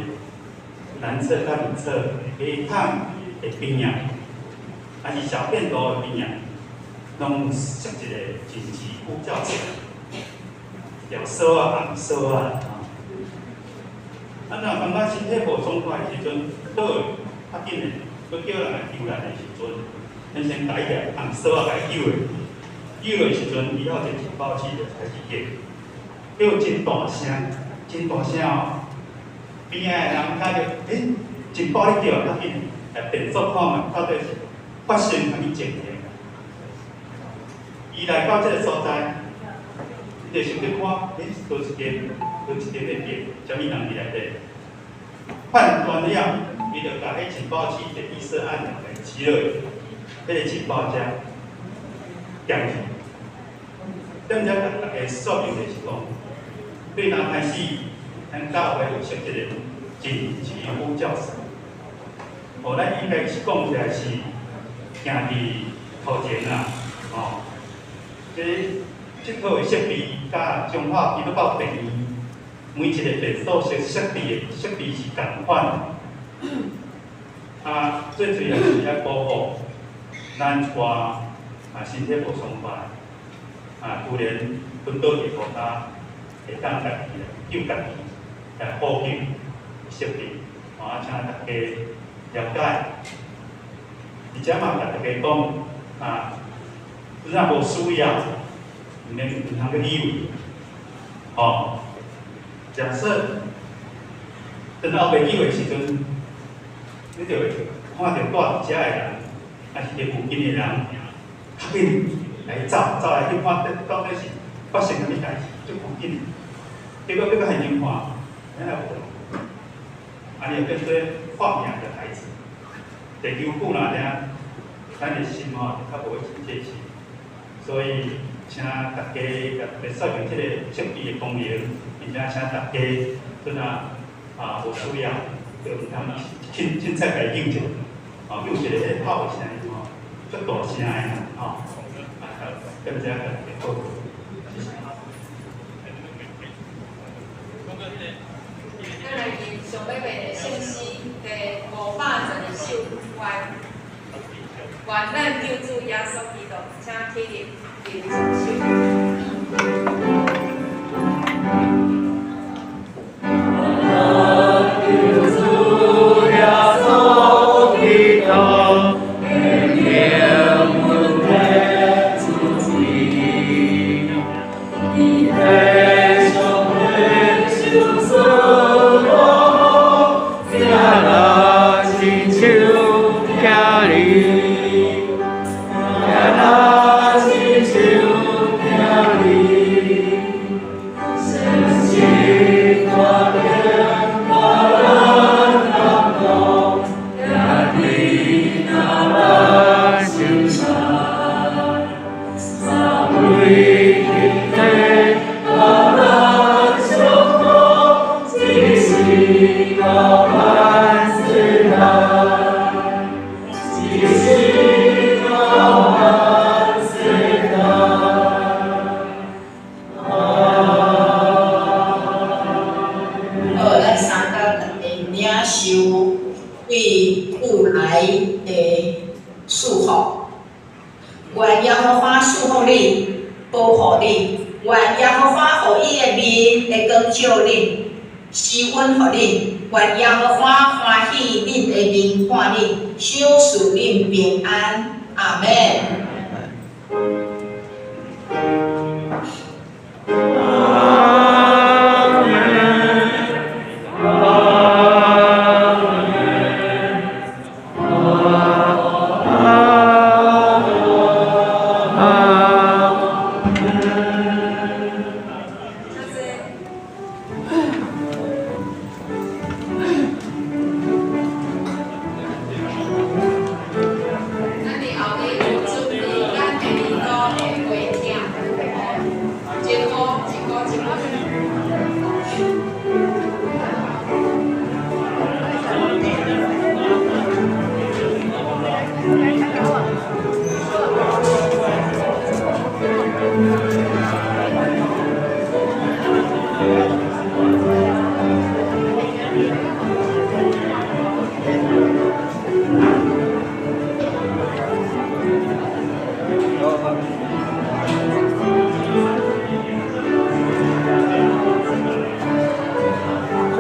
男厕甲女厕下躺的边啊，还是小便道的边啊，拢设一个紧急呼叫车。条锁啊，红锁啊，若感觉身体无爽快的时阵，倒较紧的，要叫人来救人的时阵，咱先打一个红锁啊来救的，救的时阵，以后就警报器就开始叫，叫真大声，真大声哦！边仔的人看到，警报咧叫，较紧来变速看嘛，到底是发生啥物情形？伊来到这个所在。就先去看，多一间咧店，啥物人伫内底？判断了，伊就把迄情报器的预设按钮来击落，迄个情报者降去。踮遮甲大家说明就是讲，对咱开始，咱教会有设一个紧急呼叫声。咱应该是讲起来是行伫头前啊，这套的设备甲中华伊要到第二，每一个电所设备是共款。最主要是要保护咱外身体无爽快，突然昏倒去涂骹，会当家己救家己，来呼救设备，请大家了解。而且嘛，甲大家讲，若无需要。唔通去以为，假设等后袂以为时阵，你就会看到住伫遮的人，还是伫附近的人，较紧来走来去看到底是发生啥物代志，足附近。结果要到现场看，咱也无，就变做放养的孩子。地球久了呢，咱的心较无真切心，所以。请大家来说明这个设备的功能，并且请大家有需要就唔通凊彩来用者，用一个炮声足大声的更加的好。咱来念上尾面的信息，第529愿咱救主耶稣基督，请起立。愿耶和华赐福你，保护你；愿耶和华予伊的面会光照你，施恩予你；愿耶和华欢喜恁的面看你，赏赐恁平安。阿门。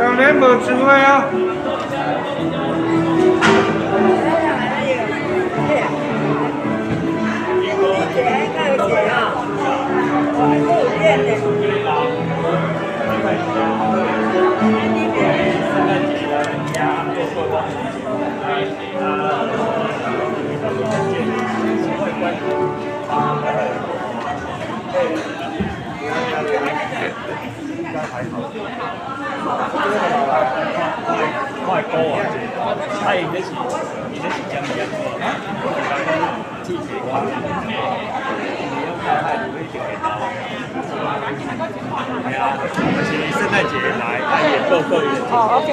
当然无智慧啊！我係高啊！係你是講乜嘢？支持我，你要看看你會點嘅到。係啊，而且聖誕節來，他也各有的。哦，OK。